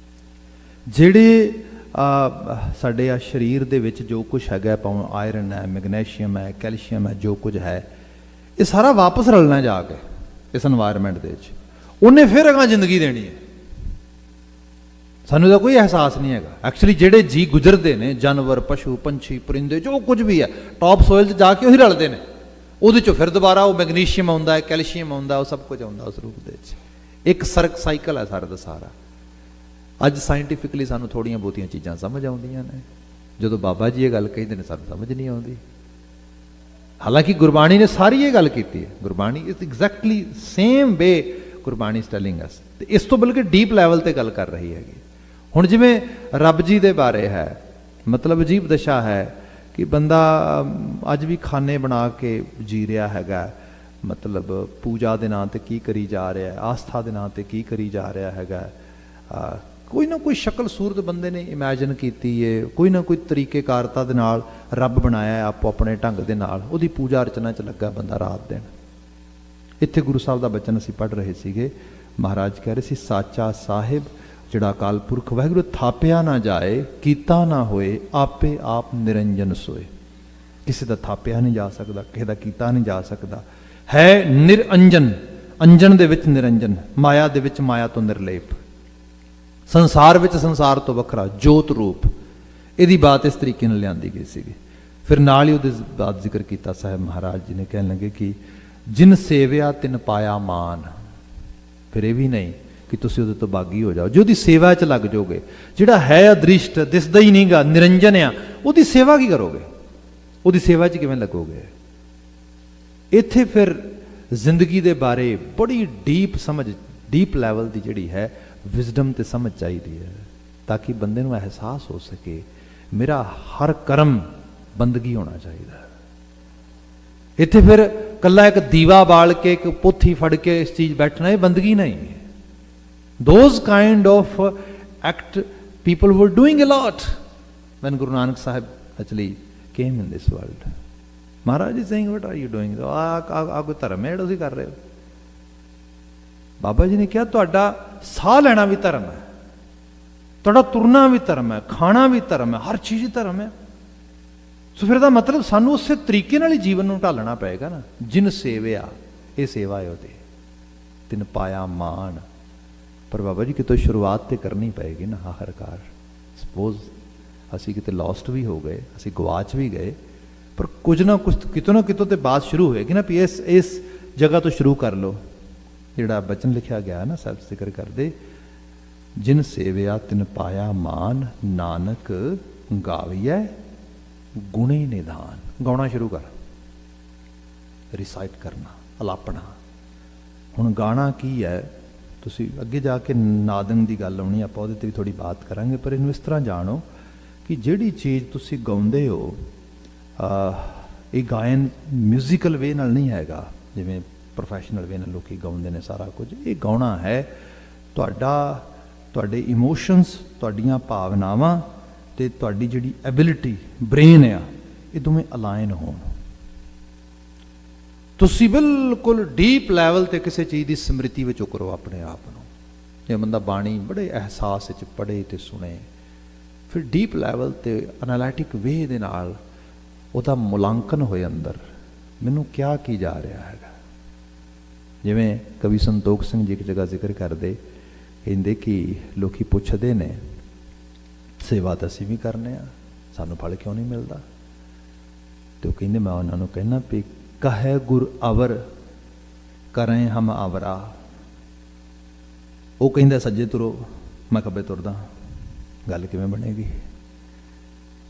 ਜਿਹੜੇ ਸਾਡੇ ਆ ਸਰੀਰ ਦੇ ਵਿੱਚ ਜੋ ਕੁਛ ਹੈਗਾ, ਭਾਵੇਂ ਆਇਰਨ ਹੈ, ਮੈਗਨੇਸ਼ੀਅਮ ਹੈ, ਕੈਲਸ਼ੀਅਮ ਹੈ, ਜੋ ਕੁਝ ਹੈ, ਇਹ ਸਾਰਾ ਵਾਪਸ ਰਲਣਾ ਜਾ ਕੇ ਇਸ এনवायरमेंट ਦੇ ਵਿੱਚ। ਉਹਨੇ ਫਿਰ ਅਗਾਂ ਜ਼ਿੰਦਗੀ ਦੇਣੀ ਹੈ। ਸਾਨੂੰ ਇਹਦਾ ਕੋਈ ਅਹਿਸਾਸ ਨਹੀਂ ਹੈਗਾ। ਐਕਚੁਅਲੀ ਜਿਹੜੇ ਜੀ ਗੁਜ਼ਰਦੇ ਨੇ, ਜਾਨਵਰ, ਪਸ਼ੂ, ਪੰਛੀ, ਪਰਿੰਦੇ, ਜੋ ਕੁਝ ਵੀ ਹੈ, ਟੌਪ ਸੋਇਲ 'ਚ ਜਾ ਕੇ ਉਹੀ ਰਲਦੇ ਨੇ। ਉਹਦੇ 'ਚੋਂ ਫਿਰ ਦੁਬਾਰਾ ਉਹ ਮੈਗਨੀਸ਼ੀਅਮ ਆਉਂਦਾ ਹੈ, ਕੈਲਸ਼ੀਅਮ ਆਉਂਦਾ, ਉਹ ਸਭ ਕੁਝ ਆਉਂਦਾ ਉਸ ਰੂਪ ਦੇ ਵਿੱਚ। ਇੱਕ ਸਾਈਕਲ ਹੈ ਸਾਰਾ ਦਾ ਸਾਰਾ। ਅੱਜ ਸਾਇੰਟੀਫਿਕਲੀ ਸਾਨੂੰ ਥੋੜ੍ਹੀਆਂ ਬਹੁਤੀਆਂ ਚੀਜ਼ਾਂ ਸਮਝ ਆਉਂਦੀਆਂ ਨੇ, ਜਦੋਂ ਬਾਬਾ ਜੀ ਇਹ ਗੱਲ ਕਹਿੰਦੇ ਨੇ ਸਾਨੂੰ ਸਮਝ ਨਹੀਂ ਆਉਂਦੀ। ਹਾਲਾਂਕਿ ਗੁਰਬਾਣੀ ਨੇ ਸਾਰੀ ਇਹ ਗੱਲ ਕੀਤੀ ਹੈ। Gurbani is exactly same way Gurbani is telling us, ਤੇ ਇਸ ਤੋਂ ਬਲਕਿ ਡੀਪ ਲੈਵਲ ਤੇ ਗੱਲ ਕਰ ਰਹੀ ਹੈਗੀ। ਹੁਣ ਜਿਵੇਂ ਰੱਬ ਜੀ ਦੇ ਬਾਰੇ ਹੈ, ਮਤਲਬ ਅਜੀਬ ਦਸ਼ਾ ਹੈ ਕਿ ਬੰਦਾ ਅੱਜ ਵੀ ਖਾਨੇ ਬਣਾ ਕੇ ਜੀ ਰਿਹਾ ਹੈਗਾ, ਮਤਲਬ ਪੂਜਾ ਦੇ ਨਾਂ ਤੇ ਕੀ ਕਰੀ ਜਾ ਰਿਹਾ, ਆਸਥਾ ਦੇ ਨਾਂ ਤੇ ਕੀ ਕਰੀ ਜਾ ਰਿਹਾ ਹੈਗਾ। ਕੋਈ ਨਾ ਕੋਈ ਸ਼ਕਲ ਸੂਰਤ ਬੰਦੇ ਨੇ ਇਮੈਜਿਨ ਕੀਤੀ ਹੈ, ਕੋਈ ਨਾ ਕੋਈ ਤਰੀਕੇਕਾਰਤਾ ਦੇ ਨਾਲ ਰੱਬ ਬਣਾਇਆ ਆਪੋ ਆਪਣੇ ਢੰਗ ਦੇ ਨਾਲ, ਉਹਦੀ ਪੂਜਾ ਅਰਚਨਾ 'ਚ ਲੱਗਾ ਬੰਦਾ ਰਾਤ ਦਿਨ। ਇੱਥੇ ਗੁਰੂ ਸਾਹਿਬ ਦਾ ਬਚਨ ਅਸੀਂ ਪੜ੍ਹ ਰਹੇ ਸੀਗੇ, ਮਹਾਰਾਜ ਕਹਿ ਰਹੇ ਸੀ, ਸਾਚਾ ਸਾਹਿਬ ਜਿਹੜਾ ਅਕਾਲ ਪੁਰਖ ਵਾਹਿਗੁਰੂ ਥਾਪਿਆ ਨਾ ਜਾਏ, ਕੀਤਾ ਨਾ ਹੋਏ, ਆਪੇ ਆਪ ਨਿਰੰਜਨ ਸੋਏ। ਕਿਸੇ ਦਾ ਥਾਪਿਆ ਨਹੀਂ ਜਾ ਸਕਦਾ, ਕਿਸੇ ਦਾ ਕੀਤਾ ਨਹੀਂ ਜਾ ਸਕਦਾ, ਹੈ ਨਿਰੰਜਨ, ਅੰਜਨ ਦੇ ਵਿੱਚ ਨਿਰੰਜਨ, ਮਾਇਆ ਦੇ ਵਿੱਚ ਮਾਇਆ ਤੋਂ ਨਿਰਲੇਪ, ਸੰਸਾਰ ਵਿੱਚ ਸੰਸਾਰ ਤੋਂ ਵੱਖਰਾ, ਜੋਤ ਰੂਪ। ਇਹਦੀ ਬਾਤ ਇਸ ਤਰੀਕੇ ਨਾਲ ਲਿਆਂਦੀ ਗਈ ਸੀਗੀ। ਫਿਰ ਨਾਲ ਹੀ ਉਹਦੇ ਬਾਤ ਜ਼ਿਕਰ ਕੀਤਾ ਸਾਹਿਬ ਮਹਾਰਾਜ ਜੀ ਨੇ, ਕਹਿਣ ਲੱਗੇ ਕਿ ਜਿਨ ਸੇਵਿਆ ਤਿਨ ਪਾਇਆ ਮਾਨ। ਫਿਰ ਇਹ ਵੀ ਨਹੀਂ ਕਿ ਤੁਸੀਂ ਉਹਦੇ ਤੋਂ ਬਾਗੀ ਹੋ ਜਾਓ, ਜੇ ਉਹਦੀ ਸੇਵਾ 'ਚ ਲੱਗ ਜਾਓਗੇ। ਜਿਹੜਾ ਹੈ ਅਦ੍ਰਿਸ਼ਟ, ਦਿਸਦਾ ਹੀ ਨਹੀਂਗਾ, ਨਿਰੰਜਨ ਆ, ਉਹਦੀ ਸੇਵਾ ਕੀ ਕਰੋਗੇ? ਉਹਦੀ ਸੇਵਾ 'ਚ ਕਿਵੇਂ ਲੱਗੋਗੇ? ਇੱਥੇ ਫਿਰ ਜ਼ਿੰਦਗੀ ਦੇ ਬਾਰੇ ਬੜੀ ਡੀਪ ਸਮਝ, ਡੀਪ ਲੈਵਲ ਦੀ ਜਿਹੜੀ ਹੈ ਵਿਜ਼ਡਮ ਤੇ ਸਮਝ ਚਾਹੀਦੀ ਹੈ, ਤਾਂ ਕਿ ਬੰਦੇ ਨੂੰ ਅਹਿਸਾਸ ਹੋ ਸਕੇ ਮੇਰਾ ਹਰ ਕਰਮ ਬੰਦਗੀ ਹੋਣਾ ਚਾਹੀਦਾ। ਇੱਥੇ ਫਿਰ ਕੱਲਾ ਇੱਕ ਦੀਵਾ ਬਾਲ ਕੇ, ਇੱਕ ਪੋਥੀ ਫੜ ਕੇ ਇਸ ਚੀਜ਼ ਬੈਠਣਾ, ਇਹ ਬੰਦਗੀ ਨਹੀਂ ਹੈ। Those kind of act people were doing a lot when Guru Nanak Sahib actually came in this world. Maharaj is saying, what are you doing? ਆ ਕੋਈ ਧਰਮ ਹੈ ਜਿਹੜਾ ਤੁਸੀਂ ਕਰ ਰਹੇ ਹੋ? ਬਾਬਾ ਜੀ ਨੇ ਕਿਹਾ ਤੁਹਾਡਾ ਸਾਹ ਲੈਣਾ ਵੀ ਧਰਮ ਹੈ, ਤੁਹਾਡਾ ਤੁਰਨਾ ਵੀ ਧਰਮ ਹੈ, ਖਾਣਾ ਵੀ ਧਰਮ ਹੈ, ਹਰ ਚੀਜ਼ ਹੀ ਧਰਮ ਹੈ। ਸੋ ਫਿਰ ਇਹਦਾ ਮਤਲਬ ਸਾਨੂੰ ਉਸੇ ਤਰੀਕੇ ਨਾਲ ਹੀ ਜੀਵਨ ਨੂੰ ਢਾਲਣਾ ਪਏਗਾ ਨਾ। ਜਿਨ ਸੇਵਿਆ, ਇਹ ਸੇਵਾ ਹੈ ਉਹਦੀ, ਤਿਨ ਪਾਇਆ ਮਾਣ। ਪਰ ਬਾਬਾ ਜੀ ਕਿਤੋਂ ਸ਼ੁਰੂਆਤ ਤੇ ਕਰਨੀ ਪਏਗੀ ਨਾ ਆਖਰਕਾਰ। ਸਪੋਜ਼ ਅਸੀਂ ਕਿਤੇ ਲੋਸਟ ਵੀ ਹੋ ਗਏ, ਅਸੀਂ ਗਵਾਚ ਵੀ ਗਏ, ਪਰ ਕੁਝ ਨਾ ਕੁਝ ਕਿਤੋਂ ਨਾ ਕਿਤੋਂ ਤੇ ਬਾਤ ਸ਼ੁਰੂ ਹੋਏਗੀ ਨਾ, ਵੀ ਇਸ ਜਗ੍ਹਾ ਤੋਂ ਸ਼ੁਰੂ ਕਰ ਲਓ। ਜਿਹੜਾ ਬਚਨ ਲਿਖਿਆ ਗਿਆ ਨਾ ਸਾਹਿਬ ਜ਼ਿਕਰ ਕਰਦੇ, ਜਿਨ ਸੇਵਿਆ ਤਿਨ ਪਾਇਆ ਮਾਨ, ਨਾਨਕ ਗਾਵੀਐ ਗੁਣੇ ਨਿਧਾਨ। ਗਾਉਣਾ ਸ਼ੁਰੂ ਕਰ, ਰਿਸਾਈਟ ਕਰਨਾ, ਅਲਾਪਣਾ। ਹੁਣ ਗਾਣਾ ਕੀ ਹੈ, ਤੁਸੀਂ ਅੱਗੇ ਜਾ ਕੇ ਨਾਦੰਗ ਦੀ ਗੱਲ ਆਉਣੀ, ਆਪਾਂ ਉਹਦੇ 'ਤੇ ਵੀ ਥੋੜ੍ਹੀ ਬਾਤ ਕਰਾਂਗੇ। ਪਰ ਇਹਨੂੰ ਇਸ ਤਰ੍ਹਾਂ ਜਾਣੋ ਕਿ ਜਿਹੜੀ ਚੀਜ਼ ਤੁਸੀਂ ਗਾਉਂਦੇ ਹੋ, ਇਹ ਗਾਇਨ ਮਿਊਜ਼ੀਕਲ ਵੇ ਨਾਲ ਨਹੀਂ ਹੈਗਾ ਜਿਵੇਂ ਪ੍ਰੋਫੈਸ਼ਨਲ ਵੇ ਨਾਲ ਲੋਕੀ ਗਾਉਂਦੇ ਨੇ ਸਾਰਾ ਕੁਝ। ਇਹ ਗਾਉਣਾ ਹੈ ਤੁਹਾਡੇ ਇਮੋਸ਼ਨਸ, ਤੁਹਾਡੀਆਂ ਭਾਵਨਾਵਾਂ ਅਤੇ ਤੁਹਾਡੀ ਜਿਹੜੀ ਐਬਿਲਿਟੀ ਬ੍ਰੇਨ ਆ, ਇਹ ਦੋਵੇਂ ਅਲਾਈਨ ਹੋਣ। ਤੁਸੀਂ ਬਿਲਕੁਲ ਡੀਪ ਲੈਵਲ 'ਤੇ ਕਿਸੇ ਚੀਜ਼ ਦੀ ਸਮ੍ਰਿਤੀ ਵਿੱਚ ਉਕਰੋ ਆਪਣੇ ਆਪ ਨੂੰ। ਜੇ ਬੰਦਾ ਬਾਣੀ ਬੜੇ ਅਹਿਸਾਸ ਵਿੱਚ ਪੜ੍ਹੇ ਅਤੇ ਸੁਣੇ, ਫਿਰ ਡੀਪ ਲੈਵਲ 'ਤੇ ਐਨਾਲਿਟਿਕ ਵੇ ਦੇ ਨਾਲ ਉਹਦਾ ਮੁਲਾਂਕਣ ਹੋਏ ਅੰਦਰ, ਮੈਨੂੰ ਕਿਹਾ ਕੀ ਜਾ ਰਿਹਾ ਹੈਗਾ। ਜਿਵੇਂ ਕਵੀ ਸੰਤੋਖ ਸਿੰਘ ਜੀ ਇੱਕ ਜਗ੍ਹਾ ਜ਼ਿਕਰ ਕਰਦੇ, ਕਹਿੰਦੇ ਕਿ ਲੋਕੀ ਪੁੱਛਦੇ ਨੇ ਸੇਵਾ ਤਾਂ ਅਸੀਂ ਵੀ ਕਰਨੇ ਆ, ਸਾਨੂੰ ਫਲ ਕਿਉਂ ਨਹੀਂ ਮਿਲਦਾ? ਅਤੇ ਉਹ ਕਹਿੰਦੇ, ਮੈਂ ਉਹਨਾਂ ਨੂੰ ਕਹਿਣਾ ਵੀ ਕਹੈ ਗੁਰ ਅਵਰ ਕਰੇ ਹਮ ਅਵਰਾ। ਉਹ ਕਹਿੰਦਾ ਸੱਜੇ ਤੁਰੋ, ਮੈਂ ਖੱਬੇ ਤੁਰਦਾ, ਗੱਲ ਕਿਵੇਂ ਬਣੇਗੀ?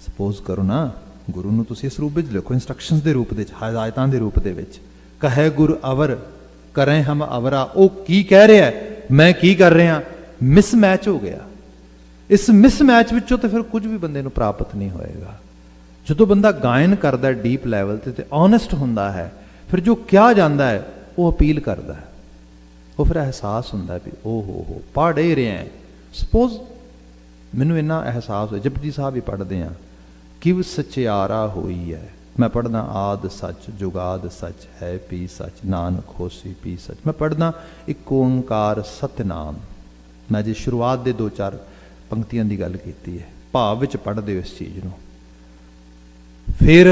ਸਪੋਜ਼ ਕਰੋ ਨਾ, ਗੁਰੂ ਨੂੰ ਤੁਸੀਂ ਇਸ ਰੂਪ ਵਿੱਚ ਲਿਖੋ, ਇੰਸਟਰਕਸ਼ਨਸ ਦੇ ਰੂਪ ਵਿੱਚ, ਹਦਾਇਤਾਂ ਦੇ ਰੂਪ ਦੇ ਵਿੱਚ, ਕਹੈ ਗੁਰ ਅਵਰ ਕਰੇ ਹਮ ਅਵਰਾ। ਉਹ ਕੀ ਕਹਿ ਰਿਹਾ, ਮੈਂ ਕੀ ਕਰ ਰਿਹਾ? ਮਿਸਮੈਚ ਹੋ ਗਿਆ। ਇਸ ਮਿਸਮੈਚ ਵਿੱਚੋਂ ਤਾਂ ਫਿਰ ਕੁਝ ਵੀ ਬੰਦੇ ਨੂੰ ਪ੍ਰਾਪਤ ਨਹੀਂ ਹੋਏਗਾ। ਜਦੋਂ ਬੰਦਾ ਗਾਇਨ ਕਰਦਾ ਡੀਪ ਲੈਵਲ 'ਤੇ ਓਨੈਸਟ ਹੁੰਦਾ ਹੈ, ਫਿਰ ਜੋ ਕਿਹਾ ਜਾਂਦਾ ਹੈ ਉਹ ਅਪੀਲ ਕਰਦਾ ਹੈ। ਉਹ ਫਿਰ ਅਹਿਸਾਸ ਹੁੰਦਾ ਵੀ ਓ ਹੋ ਪੜ੍ਹ ਹੀ ਰਿਹਾ। ਸਪੋਜ਼ ਮੈਨੂੰ ਇੰਨਾ ਅਹਿਸਾਸ ਹੋਇਆ, ਜਪਜੀ ਸਾਹਿਬ ਹੀ ਪੜ੍ਹਦੇ ਹਾਂ, ਕਿਵ ਸਚਿਆਰਾ ਹੋਈ ਹੈ, ਮੈਂ ਪੜ੍ਹਦਾ ਆਦ ਸੱਚ ਜੁਗਾਦ ਸੱਚ ਹੈ ਪੀ ਸੱਚ, ਨਾਨਕ ਹੋਸੀ ਪੀ ਸੱਚ। ਮੈਂ ਪੜ੍ਹਦਾ ਇੱਕ ਓਂਕਾਰ ਸਤਿਨਾਮ। ਮੈਂ ਜੇ ਸ਼ੁਰੂਆਤ ਦੇ 2-4 ਪੰਕਤੀਆਂ ਦੀ ਗੱਲ ਕੀਤੀ ਹੈ, ਭਾਵ ਵਿੱਚ ਪੜ੍ਹਦੇ ਹੋ ਇਸ ਚੀਜ਼ ਨੂੰ। ਫਿਰ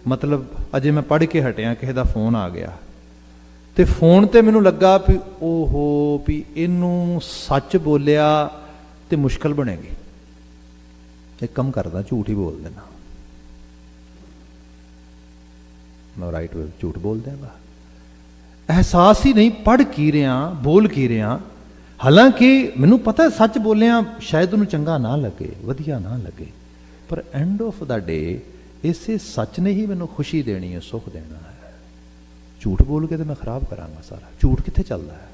ਮਤਲਬ ਅਜੇ ਮੈਂ ਪੜ੍ਹ ਕੇ ਹਟਿਆ, ਕਿਸੇ ਦਾ ਫੋਨ ਆ ਗਿਆ, ਅਤੇ ਫੋਨ 'ਤੇ ਮੈਨੂੰ ਲੱਗਾ ਵੀ ਓਹੋ ਵੀ ਇਹਨੂੰ ਸੱਚ ਬੋਲਿਆ ਤੇ ਮੁਸ਼ਕਲ ਬਣੇਗੀ। ਇੱਕ ਕੰਮ ਕਰਦਾ, ਝੂਠ ਹੀ ਬੋਲ ਦੇਣਾ। ਮੈਂ ਰਾਈਟ ਵੇ ਝੂਠ ਬੋਲ ਦਿਆਂਗਾ। ਅਹਿਸਾਸ ਹੀ ਨਹੀਂ, ਪੜ੍ਹ ਕੀ ਰਿਹਾ, ਬੋਲ ਕੀ ਰਿਹਾ। ਹਾਲਾਂਕਿ ਮੈਨੂੰ ਪਤਾ ਸੱਚ ਬੋਲਿਆ ਸ਼ਾਇਦ ਉਹਨੂੰ ਚੰਗਾ ਨਾ ਲੱਗੇ, ਵਧੀਆ ਨਾ ਲੱਗੇ, ਪਰ ਐਂਡ ਆਫ ਦਾ ਡੇ ਇਸੇ ਸੱਚ ਨੇ ਹੀ ਮੈਨੂੰ ਖੁਸ਼ੀ ਦੇਣੀ ਹੈ, ਸੁੱਖ ਦੇਣਾ ਹੈ। ਝੂਠ ਬੋਲ ਕੇ ਤੇ ਮੈਂ ਖਰਾਬ ਕਰਾਂਗਾ ਸਾਰਾ। ਝੂਠ ਕਿੱਥੇ ਚੱਲਦਾ ਹੈ?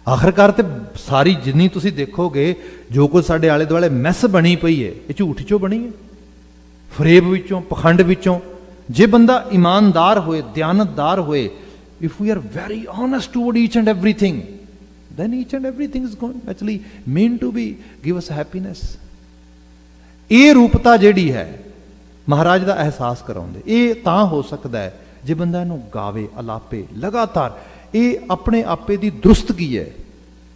ਆਖਰਕਾਰ ਤੇ ਸਾਰੀ ਜਿੰਨੀ ਤੁਸੀਂ ਦੇਖੋਗੇ ਜੋ ਕੁਝ ਸਾਡੇ ਆਲੇ ਦੁਆਲੇ ਮੈਸ ਬਣੀ ਪਈ ਹੈ, ਇਹ ਝੂਠ 'ਚੋਂ ਬਣੀ ਹੈ, ਫਰੇਬ ਵਿੱਚੋਂ, ਪਖੰਡ ਵਿੱਚੋਂ। ਜੇ ਬੰਦਾ ਇਮਾਨਦਾਰ ਹੋਏ, ਦਿਆਨਤਦਾਰ ਹੋਏ, if we are very honest toward each and everything, then each and everything is going actually mean to be give us happiness. ਇਹ ਰੂਪਤਾ ਜਿਹੜੀ ਹੈ ਮਹਾਰਾਜ ਦਾ ਅਹਿਸਾਸ ਕਰਾਉਂਦੇ, ਇਹ ਤਾਂ ਹੋ ਸਕਦਾ ਹੈ ਜੇ ਬੰਦਾ ਇਹਨੂੰ ਗਾਵੇ, ਅਲਾਪੇ ਲਗਾਤਾਰ। ਇਹ ਆਪਣੇ ਆਪੇ ਦੀ ਦਰੁਸਤਗੀ ਹੈ,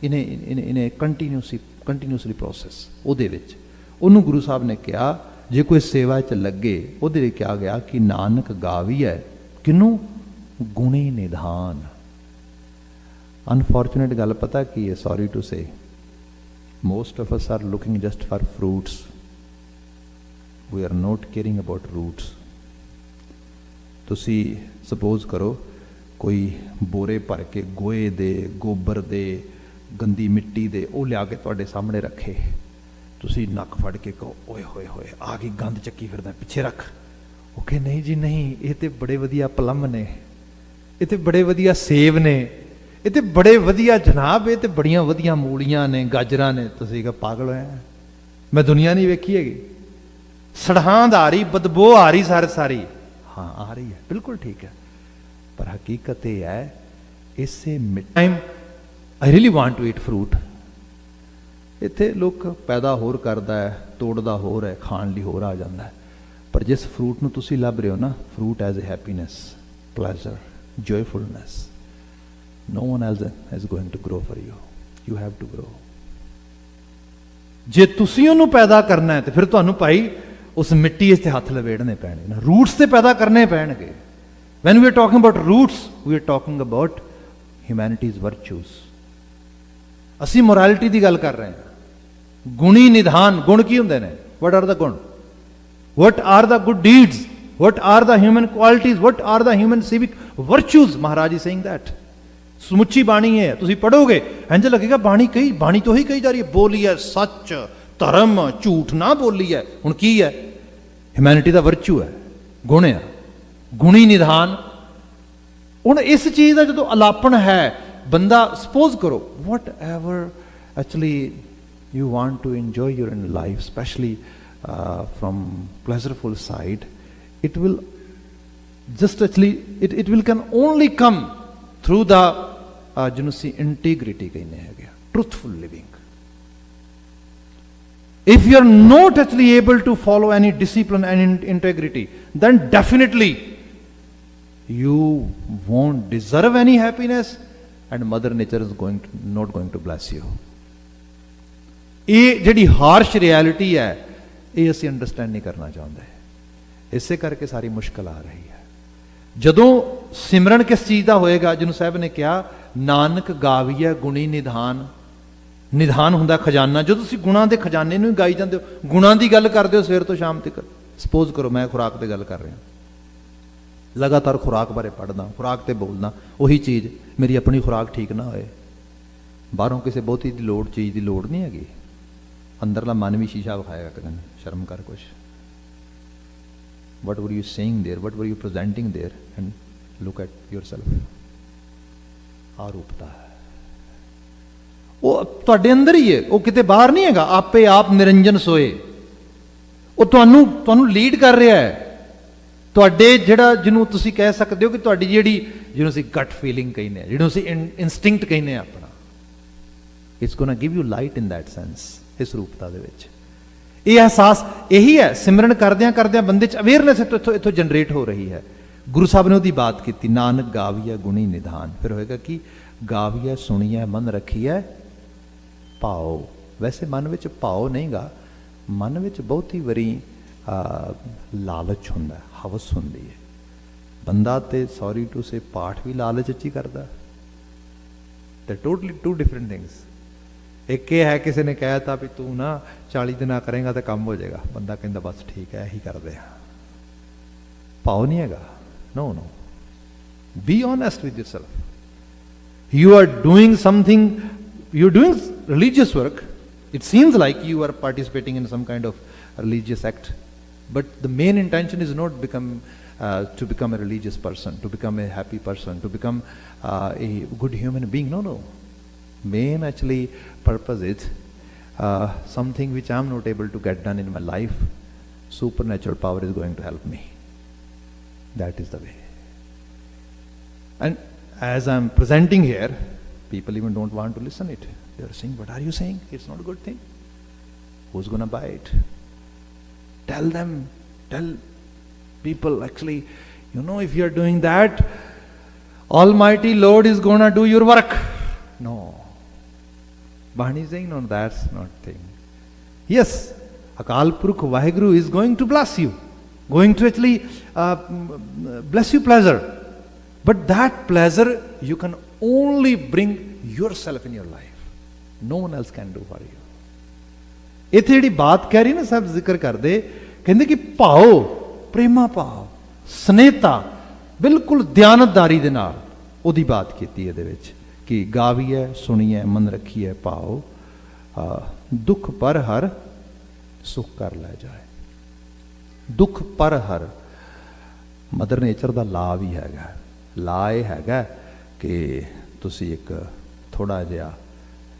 ਇਹਨੇ ਕੰਟੀਨਿਊਸਲੀ ਪ੍ਰੋਸੈਸ। ਉਹਦੇ ਵਿੱਚ ਉਹਨੂੰ ਗੁਰੂ ਸਾਹਿਬ ਨੇ ਕਿਹਾ, ਜੇ ਕੋਈ ਸੇਵਾ 'ਚ ਲੱਗੇ, ਉਹਦੇ ਲਈ ਕਿਹਾ ਗਿਆ ਕਿ ਨਾਨਕ ਗਾਵੀ ਹੈ ਕਿਹਨੂੰ? ਗੁਣੇ ਨਿਧਾਨ। ਅਨਫੋਰਚੂਨੇਟ ਗੱਲ ਪਤਾ ਕੀ ਹੈ? Sorry to say, most of us are looking just for fruits, we are not caring about roots. ਤੁਸੀਂ ਸਪੋਜ਼ ਕਰੋ ਕੋਈ ਬੋਰੇ ਭਰ ਕੇ ਗੋਹੇ ਦੇ, ਗੋਬਰ ਦੇ, ਗੰਦੀ ਮਿੱਟੀ ਦੇ ਉਹ ਲਿਆ ਕੇ ਤੁਹਾਡੇ ਸਾਹਮਣੇ ਰੱਖੇ, ਤੁਸੀਂ ਨੱਕ ਫੜ ਕੇ ਕਹੋ ਓਏ ਹੋਏ ਹੋਏ ਆ ਗਈ ਗੰਦ ਚੱਕੀ ਫਿਰਦਾ, ਪਿੱਛੇ ਰੱਖ। ਉਹ ਕਹੇ ਨਹੀਂ ਜੀ ਨਹੀਂ, ਇਹ ਤੇ ਬੜੇ ਵਧੀਆ ਪਲਮ ਨੇ, ਇਹ ਤੇ ਬੜੇ ਵਧੀਆ ਸੇਬ ਨੇ, ਇਹ ਤੇ ਬੜੇ ਵਧੀਆ ਜਨਾਬ, ਇਹ ਤੇ ਬੜੀਆਂ ਵਧੀਆ ਮੂਲੀਆਂ ਨੇ, ਗਾਜਰਾਂ ਨੇ। ਤੁਸੀਂ ਕਹੋ ਪਾਗਲ ਹੋਇਆ, ਮੈਂ ਦੁਨੀਆ ਨਹੀਂ ਵੇਖੀ ਹੈਗੀ, ਸੜਹਾਂਦ ਆ ਰਹੀ, ਬਦਬੂ ਆ ਰਹੀ ਸਾਰੀ। ਹਾਂ ਆ ਰਹੀ ਹੈ, ਬਿਲਕੁਲ ਠੀਕ ਹੈ, ਪਰ ਹਕੀਕਤ ਇਹ ਹੈ ਇਸੇ time I really want to eat fruit. ਇੱਥੇ ਲੋਕ ਪੈਦਾ ਹੋਰ ਕਰਦਾ ਹੈ, ਤੋੜਦਾ ਹੋਰ ਹੈ, ਖਾਣ ਲਈ ਹੋਰ ਆ ਜਾਂਦਾ ਹੈ। ਪਰ ਜਿਸ ਫਰੂਟ ਨੂੰ ਤੁਸੀਂ ਲੱਭ ਰਹੇ ਹੋ ਨਾ, fruit as a happiness, pleasure, joyfulness, no one else is going to grow for you. You have to grow. ਜੇ ਤੁਸੀਂ ਉਹਨੂੰ ਪੈਦਾ ਕਰਨਾ ਹੈ ਤੇ ਫਿਰ ਤੁਹਾਨੂੰ ਭਾਈ ਉਸ ਮਿੱਟੀ ਇਸ ਤੇ ਹੱਥ ਲਵੇੜਨੇ ਪੈਣਗੇ ਨਾ, ਰੂਟਸ ਤੇ ਪੈਦਾ ਕਰਨੇ ਪੈਣਗੇ। When we are talking about roots, we are talking about humanity's virtues. ਅਸੀਂ ਮੋਰੈਲਿਟੀ ਦੀ ਗੱਲ ਕਰ ਰਹੇ ਹਾਂ। ਗੁਣੀ ਨਿਧਾਨ, ਗੁਣ ਕੀ ਹੁੰਦੇ ਨੇ? What are the ਗੁਣ? What are the good deeds? What are the human qualities? What are the human civic virtues? Maharaj is saying that. ਸਮੁੱਚੀ ਬਾਣੀ ਹੈ, ਤੁਸੀਂ ਪੜੋਗੇ ਇੰਝ ਲੱਗੇਗਾ ਬਾਣੀ ਤੋਂ ਹੀ ਕਹੀ ਜਾ ਰਹੀ ਹੈ, ਬੋਲੀ ਹੈ ਸੱਚ, ਧਰਮ, ਝੂਠ ਨਾ ਬੋਲੀ ਹੈ। ਹੁਣ ਕੀ ਹੈ? ਹਿਊਮੈਨਿਟੀ ਦਾ ਵਰਚੂ ਹੈ, ਗੁਣ ਹੈ, ਗੁਣੀ ਨਿਧਾਨ। ਹੁਣ ਇਸ ਚੀਜ਼ ਦਾ ਜਦੋਂ ਅਲਾਪਣ ਹੈ, ਬੰਦਾ ਸਪੋਜ਼ ਕਰੋ whatever actually you want to enjoy your life, especially from pleasureful side, it will just actually it will can only come through the integrity कहने है गया, truthful living. If you are not actually able to follow any discipline and integrity, then definitely you won't deserve any happiness, and Mother Nature is not going to bless you. ਇਹ ਜਿਹੜੀ harsh reality ਹੈ, ਇਹ ਅਸੀਂ understand ਨਹੀਂ ਕਰਨਾ ਚਾਹੁੰਦੇ, ਇਸੇ ਕਰਕੇ ਸਾਰੀ ਮੁਸ਼ਕਲ ਆ ਰਹੀ ਹੈ। ਜਦੋਂ ਸਿਮਰਨ ਕਿਸ ਚੀਜ਼ ਦਾ ਹੋਏਗਾ, ਜਿਹਨੂੰ ਸਾਹਿਬ ਨੇ ਕਿਹਾ ਨਾਨਕ ਗਾਵੀਐ ਗੁਣੀ ਨਿਧਾਨ। ਨਿਧਾਨ ਹੁੰਦਾ ਖਜ਼ਾਨਾ। ਜਦੋਂ ਤੁਸੀਂ ਗੁਣਾਂ ਦੇ ਖਜ਼ਾਨੇ ਨੂੰ ਹੀ ਗਾਈ ਜਾਂਦੇ ਹੋ, ਗੁਣਾਂ ਦੀ ਗੱਲ ਕਰਦੇ ਹੋ ਸਵੇਰ ਤੋਂ ਸ਼ਾਮ ਤੱਕ। ਸਪੋਜ਼ ਕਰੋ ਮੈਂ ਖੁਰਾਕ ਤੇ ਗੱਲ ਕਰ ਰਿਹਾ, ਲਗਾਤਾਰ ਖੁਰਾਕ ਬਾਰੇ ਪੜ੍ਹਦਾ, ਖੁਰਾਕ ਤੇ ਬੋਲਦਾ, ਉਹੀ ਚੀਜ਼ ਮੇਰੀ ਆਪਣੀ ਖੁਰਾਕ ਠੀਕ ਨਾ ਹੋਏ, ਬਾਹਰੋਂ ਕਿਸੇ ਬਹੁਤੀ ਦੀ ਲੋੜ ਚੀਜ਼ ਦੀ ਲੋੜ ਨਹੀਂ ਹੈਗੀ, ਅੰਦਰਲਾ ਮਨ ਵੀ ਸ਼ੀਸ਼ਾ ਵਿਖਾਏਗਾ ਕਿ ਸ਼ਰਮ ਕਰ ਕੁਛ। what were you saying there, what were you presenting there, and look at yourself. ਆਰੂਪਤਾ ਉਹ ਤੁਹਾਡੇ ਅੰਦਰ ਹੀ ਹੈ, ਉਹ ਕਿਤੇ ਬਾਹਰ ਨਹੀਂ ਹੈਗਾ। ਆਪੇ ਆਪ ਨਿਰੰਜਨ ਸੋਏ, ਉਹ ਤੁਹਾਨੂੰ ਲੀਡ ਕਰ ਰਿਹਾ ਹੈ। ਤੁਹਾਡੇ ਜਿਹੜਾ ਜਿਹਨੂੰ ਤੁਸੀਂ ਕਹਿ ਸਕਦੇ ਹੋ ਕਿ ਤੁਹਾਡੀ ਜਿਹਨੂੰ ਅਸੀਂ ਗਟ ਫੀਲਿੰਗ ਕਹਿੰਦੇ ਹਾਂ, ਜਿਹਨੂੰ ਅਸੀਂ ਇਨਸਟਿੰਕਟ ਕਹਿੰਦੇ ਹਾਂ ਆਪਣਾ, it's ਗੋਨਾ give you light in that sense. ਇਸ ਰੂਪਤਾ ਦੇ ਵਿੱਚ ਇਹ ਅਹਿਸਾਸ ਇਹੀ ਹੈ। ਸਿਮਰਨ ਕਰਦਿਆਂ ਕਰਦਿਆਂ ਬੰਦੇ 'ਚ ਅਵੇਅਰਨੈਸ ਇੱਥੋਂ ਜਨਰੇਟ ਹੋ ਰਹੀ ਹੈ। ਗੁਰੂ ਸਾਹਿਬ ਨੇ ਉਹਦੀ ਬਾਤ ਕੀਤੀ, ਨਾਨਕ ਗਾਵੀਐ ਗੁਣੀ ਨਿਧਾਨ। ਫਿਰ ਹੋਏਗਾ ਕਿ ਗਾਵੀਐ ਸੁਣੀਐ ਮਨ ਰੱਖੀਐ ਭਾਉ। ਵੈਸੇ ਮਨ ਵਿੱਚ ਭਾਉ ਨਹੀਂਗਾ, ਮਨ ਵਿੱਚ ਬਹੁਤੀ ਵਾਰੀ ਲਾਲਚ ਹੁੰਦਾ, ਹਵਸ ਹੁੰਦੀ ਹੈ। ਬੰਦਾ ਤੇ ਸੌਰੀ ਟੂ ਸੇ ਪਾਠ ਵੀ ਲਾਲਚ 'ਚ ਹੀ ਕਰਦਾ। ਤੇ ਟੋਟਲੀ ਟੂ ਡਿਫਰੈਂਟ ਥਿੰਗਸ। ਇੱਕ ਇਹ ਹੈ ਕਿਸੇ ਨੇ ਕਹਿ ਤਾ ਵੀ ਤੂੰ ਨਾ 40 ਦਿਨਾਂ ਕਰੇਗਾ ਤਾਂ ਕੰਮ ਹੋ ਜਾਏਗਾ, ਬੰਦਾ ਕਹਿੰਦਾ ਬਸ ਠੀਕ ਹੈ ਇਹੀ ਕਰਦੇ ਆ। ਭਾਵ ਨਹੀਂ ਹੈਗਾ। No no, be honest with yourself. You are doing something, you are doing religious work, it seems like you are participating in some kind of religious act, but the main intention is not to become a religious person, to become a happy person, to become a good human being. No, main actually purpose is something which I am not able to get done in my life. Supernatural power is going to help me. That is the way. And as I am presenting here, people even don't want to listen it. They are saying, what are you saying? It's not a good thing. Who's going to buy it? Tell them, tell people, actually, you know, if you're doing that, Almighty Lord is going to do your work. No. Bahani is saying, no, that's not thing. Yes, Akal Purukh Vaheguru is going to bless you, going to actually bless you pleasure. But that pleasure you can only bring yourself in your life. No one else can do for you. ਇੱਥੇ ਜਿਹੜੀ ਬਾਤ ਕਹਿ ਰਹੀ ਨਾ ਸਭ ਜ਼ਿਕਰ ਕਰਦੇ, ਕਹਿੰਦੇ ਕਿ ਭਾਵ, ਪ੍ਰੇਮਾ ਭਾਵ, ਸਨੇਹਤਾ, ਬਿਲਕੁਲ ਦਿਆਨਤਦਾਰੀ ਦੇ ਨਾਲ ਉਹਦੀ ਬਾਤ ਕੀਤੀ ਇਹਦੇ ਵਿੱਚ ਕਿ ਗਾਵੀਐ ਸੁਣੀਐ ਮਨ ਰੱਖੀਐ ਭਾਵ, ਦੁੱਖ ਪਰ ਹਰ ਸੁਖ ਕਰ ਲੈ ਜਾਏ। ਦੁੱਖ ਪਰ ਹਰ ਮਦਰ ਨੇਚਰ ਦਾ ਲਾ ਵੀ ਹੈਗਾ। ਲਾ ਇਹ ਹੈਗਾ ਕਿ ਤੁਸੀਂ ਇੱਕ ਥੋੜਾ ਜਿਹਾ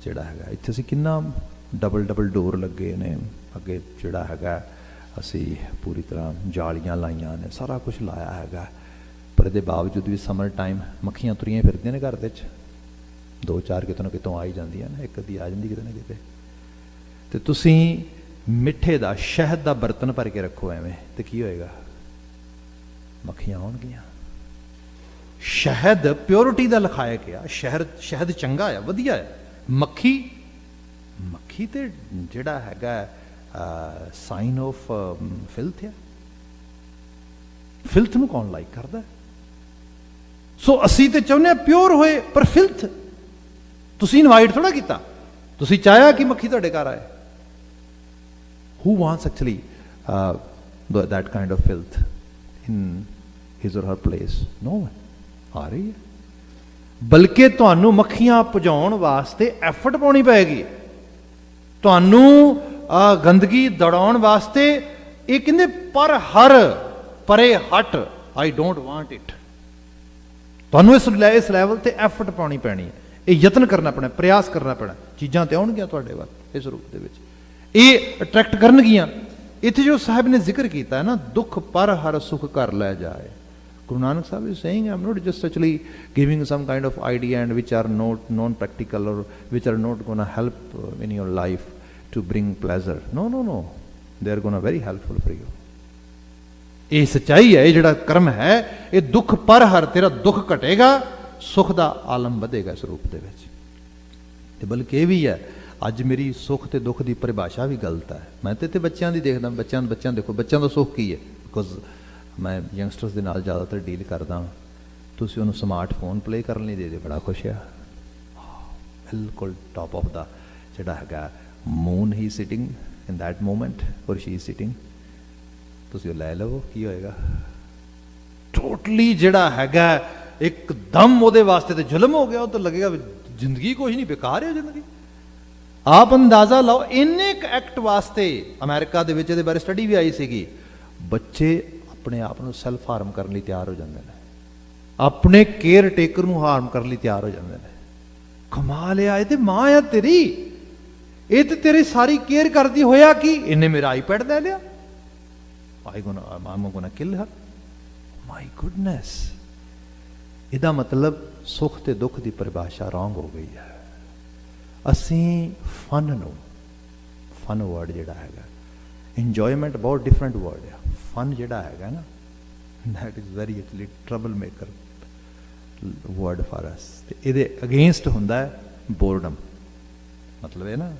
ਜਿਹੜਾ ਹੈਗਾ, ਇੱਥੇ ਅਸੀਂ ਕਿੰਨਾ ਡਬਲ ਡੋਰ ਲੱਗੇ ਨੇ, ਅੱਗੇ ਜਿਹੜਾ ਹੈਗਾ ਅਸੀਂ ਪੂਰੀ ਤਰ੍ਹਾਂ ਜਾਲੀਆਂ ਲਾਈਆਂ ਨੇ, ਸਾਰਾ ਕੁਝ ਲਾਇਆ ਹੈਗਾ, ਪਰ ਇਹਦੇ ਬਾਵਜੂਦ ਵੀ ਸਮਰ ਟਾਈਮ ਮੱਖੀਆਂ ਤੁਰੀਆਂ ਫਿਰਦੀਆਂ ਨੇ ਘਰ ਦੇ ਵਿੱਚ, 2-4 ਕਿਤੋਂ ਨਾ ਕਿਤੋਂ ਆ ਹੀ ਜਾਂਦੀਆਂ ਨੇ, ਇੱਕ ਅੱਧੀ ਆ ਜਾਂਦੀ ਕਿਤੇ ਨਾ ਕਿਤੇ। ਤੇ ਤੁਸੀਂ ਮਿੱਠੇ ਦਾ ਸ਼ਹਿਦ ਦਾ ਬਰਤਨ ਭਰ ਕੇ ਰੱਖੋ ਐਵੇਂ, ਤੇ ਕੀ ਹੋਏਗਾ? ਮੱਖੀਆਂ ਆਉਣਗੀਆਂ। ਸ਼ਹਿਦ ਪਿਓਰਿਟੀ ਦਾ ਲਿਖਾਇਆ ਗਿਆ, ਸ਼ਹਿਦ ਚੰਗਾ ਆ, ਵਧੀਆ ਹੈ। ਮੱਖੀ ਤੇ ਜਿਹੜਾ ਹੈਗਾ ਸਾਈਨ ਆਫ ਫਿਲਥ ਹੈ। ਫਿਲਥ ਨੂੰ ਕੌਣ ਲਾਈਕ ਕਰਦਾ? ਸੋ ਅਸੀਂ ਤੇ ਚਾਹੁੰਦੇ ਹਾਂ ਪਿਓਰ ਹੋਏ, ਪਰ ਫਿਲਥ ਤੁਸੀਂ ਇਨਵਾਈਟ ਥੋੜਾ ਕੀਤਾ, ਤੁਸੀਂ ਚਾਹਿਆ ਕਿ ਮੱਖੀ ਤੁਹਾਡੇ ਘਰ ਆਏ। Who wants actually that kind of filth in his or her place? No one. ਆ ਰਹੀ ਹੈ। ਬਲਕਿ ਤੁਹਾਨੂੰ ਮੱਖੀਆਂ ਭਜਾਉਣ ਵਾਸਤੇ ਐਫਰਟ ਪਾਉਣੀ ਪਏਗੀ, ਤੁਹਾਨੂੰ ਗੰਦਗੀ ਦੌੜਾਉਣ ਵਾਸਤੇ ਇਹ ਕਹਿੰਦੇ ਪਰ ਹਰ ਪਰੇ ਹਟ, ਆਈ ਡੋਂਟ ਵਾਂਟ ਇਟ। ਤੁਹਾਨੂੰ ਇਸ ਲੈਵਲ ਤੇ ਐਫਰਟ ਪਾਉਣੀ ਪੈਣੀ ਹੈ, ਇਹ ਯਤਨ ਕਰਨਾ ਪੈਣਾ, ਪ੍ਰਯਾਸ ਕਰਨਾ ਪੈਣਾ। ਚੀਜ਼ਾਂ ਤੇ ਆਉਣਗੀਆਂ ਤੁਹਾਡੇ ਵੱਲ ਇਸ ਰੂਪ ਦੇ ਵਿੱਚ, ਇਹ ਅਟਰੈਕਟ ਕਰਨਗੀਆਂ। ਇੱਥੇ ਜੋ ਸਾਹਿਬ ਨੇ ਜ਼ਿਕਰ ਕੀਤਾ ਹੈ ਨਾ, ਦੁੱਖ ਪਰ ਹਰ ਸੁਖ ਕਰ ਲੈ ਜਾਏ। Guru Nanak Sahib is saying, I'm not just actually giving some kind of idea and which are not non-practical or which are not going to help in your life to bring pleasure. No, no, no. They are going to very helpful for you. ਇਹ ਸੱਚਾਈ ਹੈ, ਇਹ ਜਿਹੜਾ ਕਰਮ ਹੈ, ਇਹ ਦੁੱਖ ਪਰ ਹਰ, ਤੇਰਾ ਦੁੱਖ ਘਟੇਗਾ, ਸੁਖ ਦਾ ਆਲਮ ਵਧੇਗਾ ਇਸ ਰੂਪ ਦੇ ਵਿੱਚ। ਤੇ ਬਲਕਿ ਇਹ ਵੀ ਹੈ, ਅੱਜ ਮੇਰੀ ਸੁੱਖ ਤੇ ਦੁੱਖ ਦੀ ਪਰਿਭਾਸ਼ਾ ਵੀ ਗਲਤ ਹੈ। ਮੈਂ ਤੇ ਬੱਚਿਆਂ ਦੀ ਦੇਖਦਾ, ਬੱਚਿਆਂ ਦੇਖੋ, ਬੱਚਿਆਂ ਦਾ ਸੁੱਖ ਕੀ ਹੈ, ਬਿਕੋਜ਼ ਮੈਂ ਯੰਗਸਟਰਸ ਦੇ ਨਾਲ ਜ਼ਿਆਦਾਤਰ ਡੀਲ ਕਰਦਾ। ਤੁਸੀਂ ਉਹਨੂੰ ਸਮਾਰਟਫੋਨ ਪਲੇ ਕਰਨ ਲਈ ਦੇ ਦਿਓ, ਬੜਾ ਖੁਸ਼ ਆ, ਬਿਲਕੁਲ ਟੌਪ ਆਫ ਦਾ ਜਿਹੜਾ ਹੈਗਾ ਮੂਨ ਹੀ sitting in that moment or she is sitting, ਤੁਸੀਂ ਉਹ ਲੈ ਲਵੋ, ਕੀ ਹੋਏਗਾ? ਟੋਟਲੀ ਜਿਹੜਾ ਹੈਗਾ ਇੱਕਦਮ ਉਹਦੇ ਵਾਸਤੇ ਤੇ ਜ਼ੁਲਮ ਹੋ ਗਿਆ। ਉਹ ਤਾਂ ਲੱਗੇਗਾ ਜ਼ਿੰਦਗੀ ਕੁਛ ਨਹੀਂ, ਬੇਕਾਰ ਹੈ ਜ਼ਿੰਦਗੀ। ਆਪ ਅੰਦਾਜ਼ਾ ਲਾਓ, ਇੰਨੇ ਇੱਕ ਐਕਟ ਵਾਸਤੇ ਅਮਰੀਕਾ ਦੇ ਵਿੱਚ ਇਹਦੇ ਬਾਰੇ ਸਟੱਡੀ ਵੀ ਆਈ ਸੀਗੀ, ਬੱਚੇ ਆਪਣੇ ਆਪ ਨੂੰ ਸੈਲਫ ਹਾਰਮ ਕਰਨ ਲਈ ਤਿਆਰ ਹੋ ਜਾਂਦੇ ਨੇ, ਆਪਣੇ ਕੇਅਰ ਟੇਕਰ ਨੂੰ ਹਾਰਮ ਕਰਨ ਲਈ ਤਿਆਰ ਹੋ ਜਾਂਦੇ ਨੇ। ਕਮਾਲ ਆ, ਇਹ ਤੇ ਮਾਂ ਆ ਤੇਰੀ, ਇਹ ਤੇ ਤੇਰੀ ਸਾਰੀ ਕੇਅਰ ਕਰਦੀ ਹੋਇਆ ਕਿ ਇਹਨੇ ਮੇਰਾ ਆਈਪੈਡ ਲੈ ਲਿਆ, I'm gonna kill her, my goodness। ਇਹਦਾ ਮਤਲਬ ਸੁੱਖ ਤੇ ਦੁੱਖ ਦੀ ਪਰਿਭਾਸ਼ਾ ਰੋਂਗ ਹੋ ਗਈ ਹੈ। ਅਸੀਂ ਫਨ ਵਰਡ ਜਿਹੜਾ ਹੈਗਾ, ਇੰਜੋਇਮੈਂਟ ਬਹੁਤ ਡਿਫਰੈਂਟ ਵਰਡ ਆ। ਫਨ ਜਿਹੜਾ ਹੈਗਾ ਨਾ, that is very actually trouble maker word for us। ਤੇ ਇਹਦੇ ਅਗੇਂਸਟ ਹੁੰਦਾ ਹੈ ਬੋਰਡਮ। ਮਤਲਬ ਇਹ ਨਾ,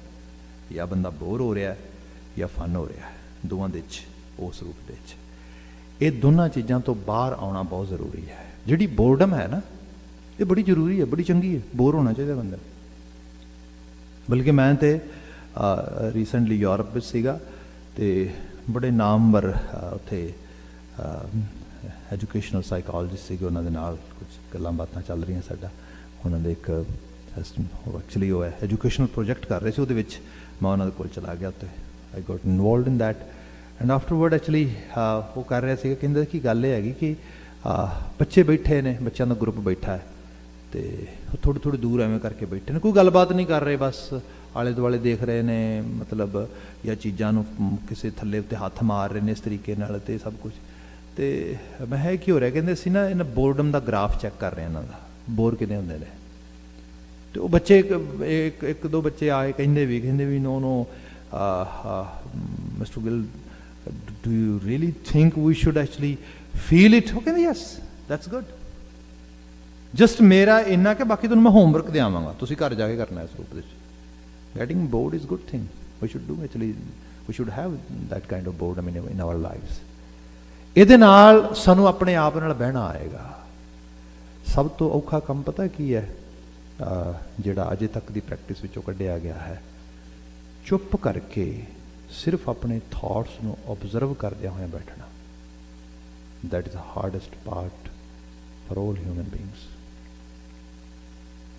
ਜਾਂ ਬੰਦਾ ਬੋਰ ਹੋ ਰਿਹਾ ਜਾਂ ਫਨ ਹੋ ਰਿਹਾ, ਦੋਵਾਂ ਦੇ ਵਿੱਚ, ਉਸ ਰੂਪ ਦੇ ਵਿੱਚ। ਇਹ ਦੋਨਾਂ ਚੀਜ਼ਾਂ ਤੋਂ ਬਾਹਰ ਆਉਣਾ ਬਹੁਤ ਜ਼ਰੂਰੀ ਹੈ। ਜਿਹੜੀ ਬੋਰਡਮ ਹੈ ਨਾ, ਇਹ ਬੜੀ ਜ਼ਰੂਰੀ ਹੈ, ਬੜੀ ਚੰਗੀ ਹੈ, ਬੋਰ ਹੋਣਾ ਚਾਹੀਦਾ ਬੰਦਾ। ਬਲਕਿ ਮੈਂ ਤੇ ਰੀਸੈਂਟਲੀ ਯੂਰਪ ਵਿੱਚ ਸੀਗਾ, ਤੇ ਬੜੇ ਨਾਮਵਰ ਉੱਥੇ ਐਜੂਕੇਸ਼ਨਲ ਸਾਈਕੋਲੋਜਿਸਟ ਸੀਗੇ, ਉਹਨਾਂ ਦੇ ਨਾਲ ਕੁਝ ਗੱਲਾਂ ਬਾਤਾਂ ਚੱਲ ਰਹੀਆਂ। ਸਾਡਾ ਉਹਨਾਂ ਦੇ ਇੱਕ ਐਕਚੁਅਲੀ ਉਹ ਹੈ ਐਜੂਕੇਸ਼ਨਲ ਪ੍ਰੋਜੈਕਟ ਕਰ ਰਹੇ ਸੀ, ਉਹਦੇ ਵਿੱਚ ਮੈਂ ਉਹਨਾਂ ਦੇ ਕੋਲ ਚਲਾ ਗਿਆ, ਉੱਤੇ I got involved in that. And afterward actually ਉਹ ਕਰ ਰਿਹਾ ਸੀਗਾ, ਕਹਿੰਦਾ ਕਿ ਗੱਲ ਇਹ ਹੈਗੀ ਕਿ ਬੱਚੇ ਬੈਠੇ ਨੇ, ਬੱਚਿਆਂ ਦਾ ਗਰੁੱਪ ਬੈਠਾ ਹੈ, ਤੇ ਉਹ ਥੋੜ੍ਹੀ ਦੂਰ ਐਵੇਂ ਕਰਕੇ ਬੈਠੇ ਨੇ, ਕੋਈ ਗੱਲਬਾਤ ਨਹੀਂ ਕਰ ਰਹੇ, ਬਸ ਆਲੇ ਦੁਆਲੇ ਦੇਖ ਰਹੇ ਨੇ, ਮਤਲਬ ਜਾਂ ਚੀਜ਼ਾਂ ਨੂੰ ਕਿਸੇ ਥੱਲੇ ਉੱਤੇ ਹੱਥ ਮਾਰ ਰਹੇ ਨੇ ਇਸ ਤਰੀਕੇ ਨਾਲ, ਤੇ ਸਭ ਕੁਝ। ਤੇ ਮੈਂ ਹੈ ਕੀ ਹੋ ਰਿਹਾ, ਕਹਿੰਦੇ ਅਸੀਂ ਨਾ ਇਹਨਾਂ ਬੋਰਡਮ ਦਾ ਗ੍ਰਾਫ ਚੈੱਕ ਕਰ ਰਹੇ ਹਾਂ, ਇਹਨਾਂ ਦਾ ਬੋਰ ਕਿੰਨੇ ਹੁੰਦੇ ਨੇ। ਤੇ ਉਹ ਬੱਚੇ ਇੱਕ ਦੋ ਬੱਚੇ ਆਏ, ਕਹਿੰਦੇ we know mister Gill, do you really think we should actually feel it? ਉਹ ਕਹਿੰਦੇ ਯੈਸ, ਦੈਟਸ ਗੁੱਡ। ਜਸਟ ਮੇਰਾ ਇੰਨਾ ਕਿ ਬਾਕੀ ਤੁਹਾਨੂੰ ਮੈਂ ਹੋਮਵਰਕ ਦਿਆਵਾਂਗਾ, ਤੁਸੀਂ ਘਰ ਜਾ ਕੇ ਕਰਨਾ ਇਸ ਰੂਪ ਵਿੱਚ। Getting bored is good thing. We should do actually. We should have that kind of boredom in our lives. ਇਹਦੇ ਨਾਲ ਸਾਨੂੰ ਆਪਣੇ ਆਪ ਨਾਲ ਬਹਿਣਾ ਆਏਗਾ। ਸਭ ਤੋਂ ਔਖਾ ਕੰਮ ਪਤਾ ਕੀ ਹੈ, ਜਿਹੜਾ ਅਜੇ ਤੱਕ ਦੀ ਪ੍ਰੈਕਟਿਸ ਵਿੱਚੋਂ ਕੱਢਿਆ ਗਿਆ ਹੈ, ਚੁੱਪ ਕਰਕੇ ਸਿਰਫ ਆਪਣੇ ਥਾਟਸ ਨੂੰ ਓਬਜ਼ਰਵ ਕਰਦਿਆਂ ਹੋਇਆ ਬੈਠਣਾ। That is the hardest part for all human beings.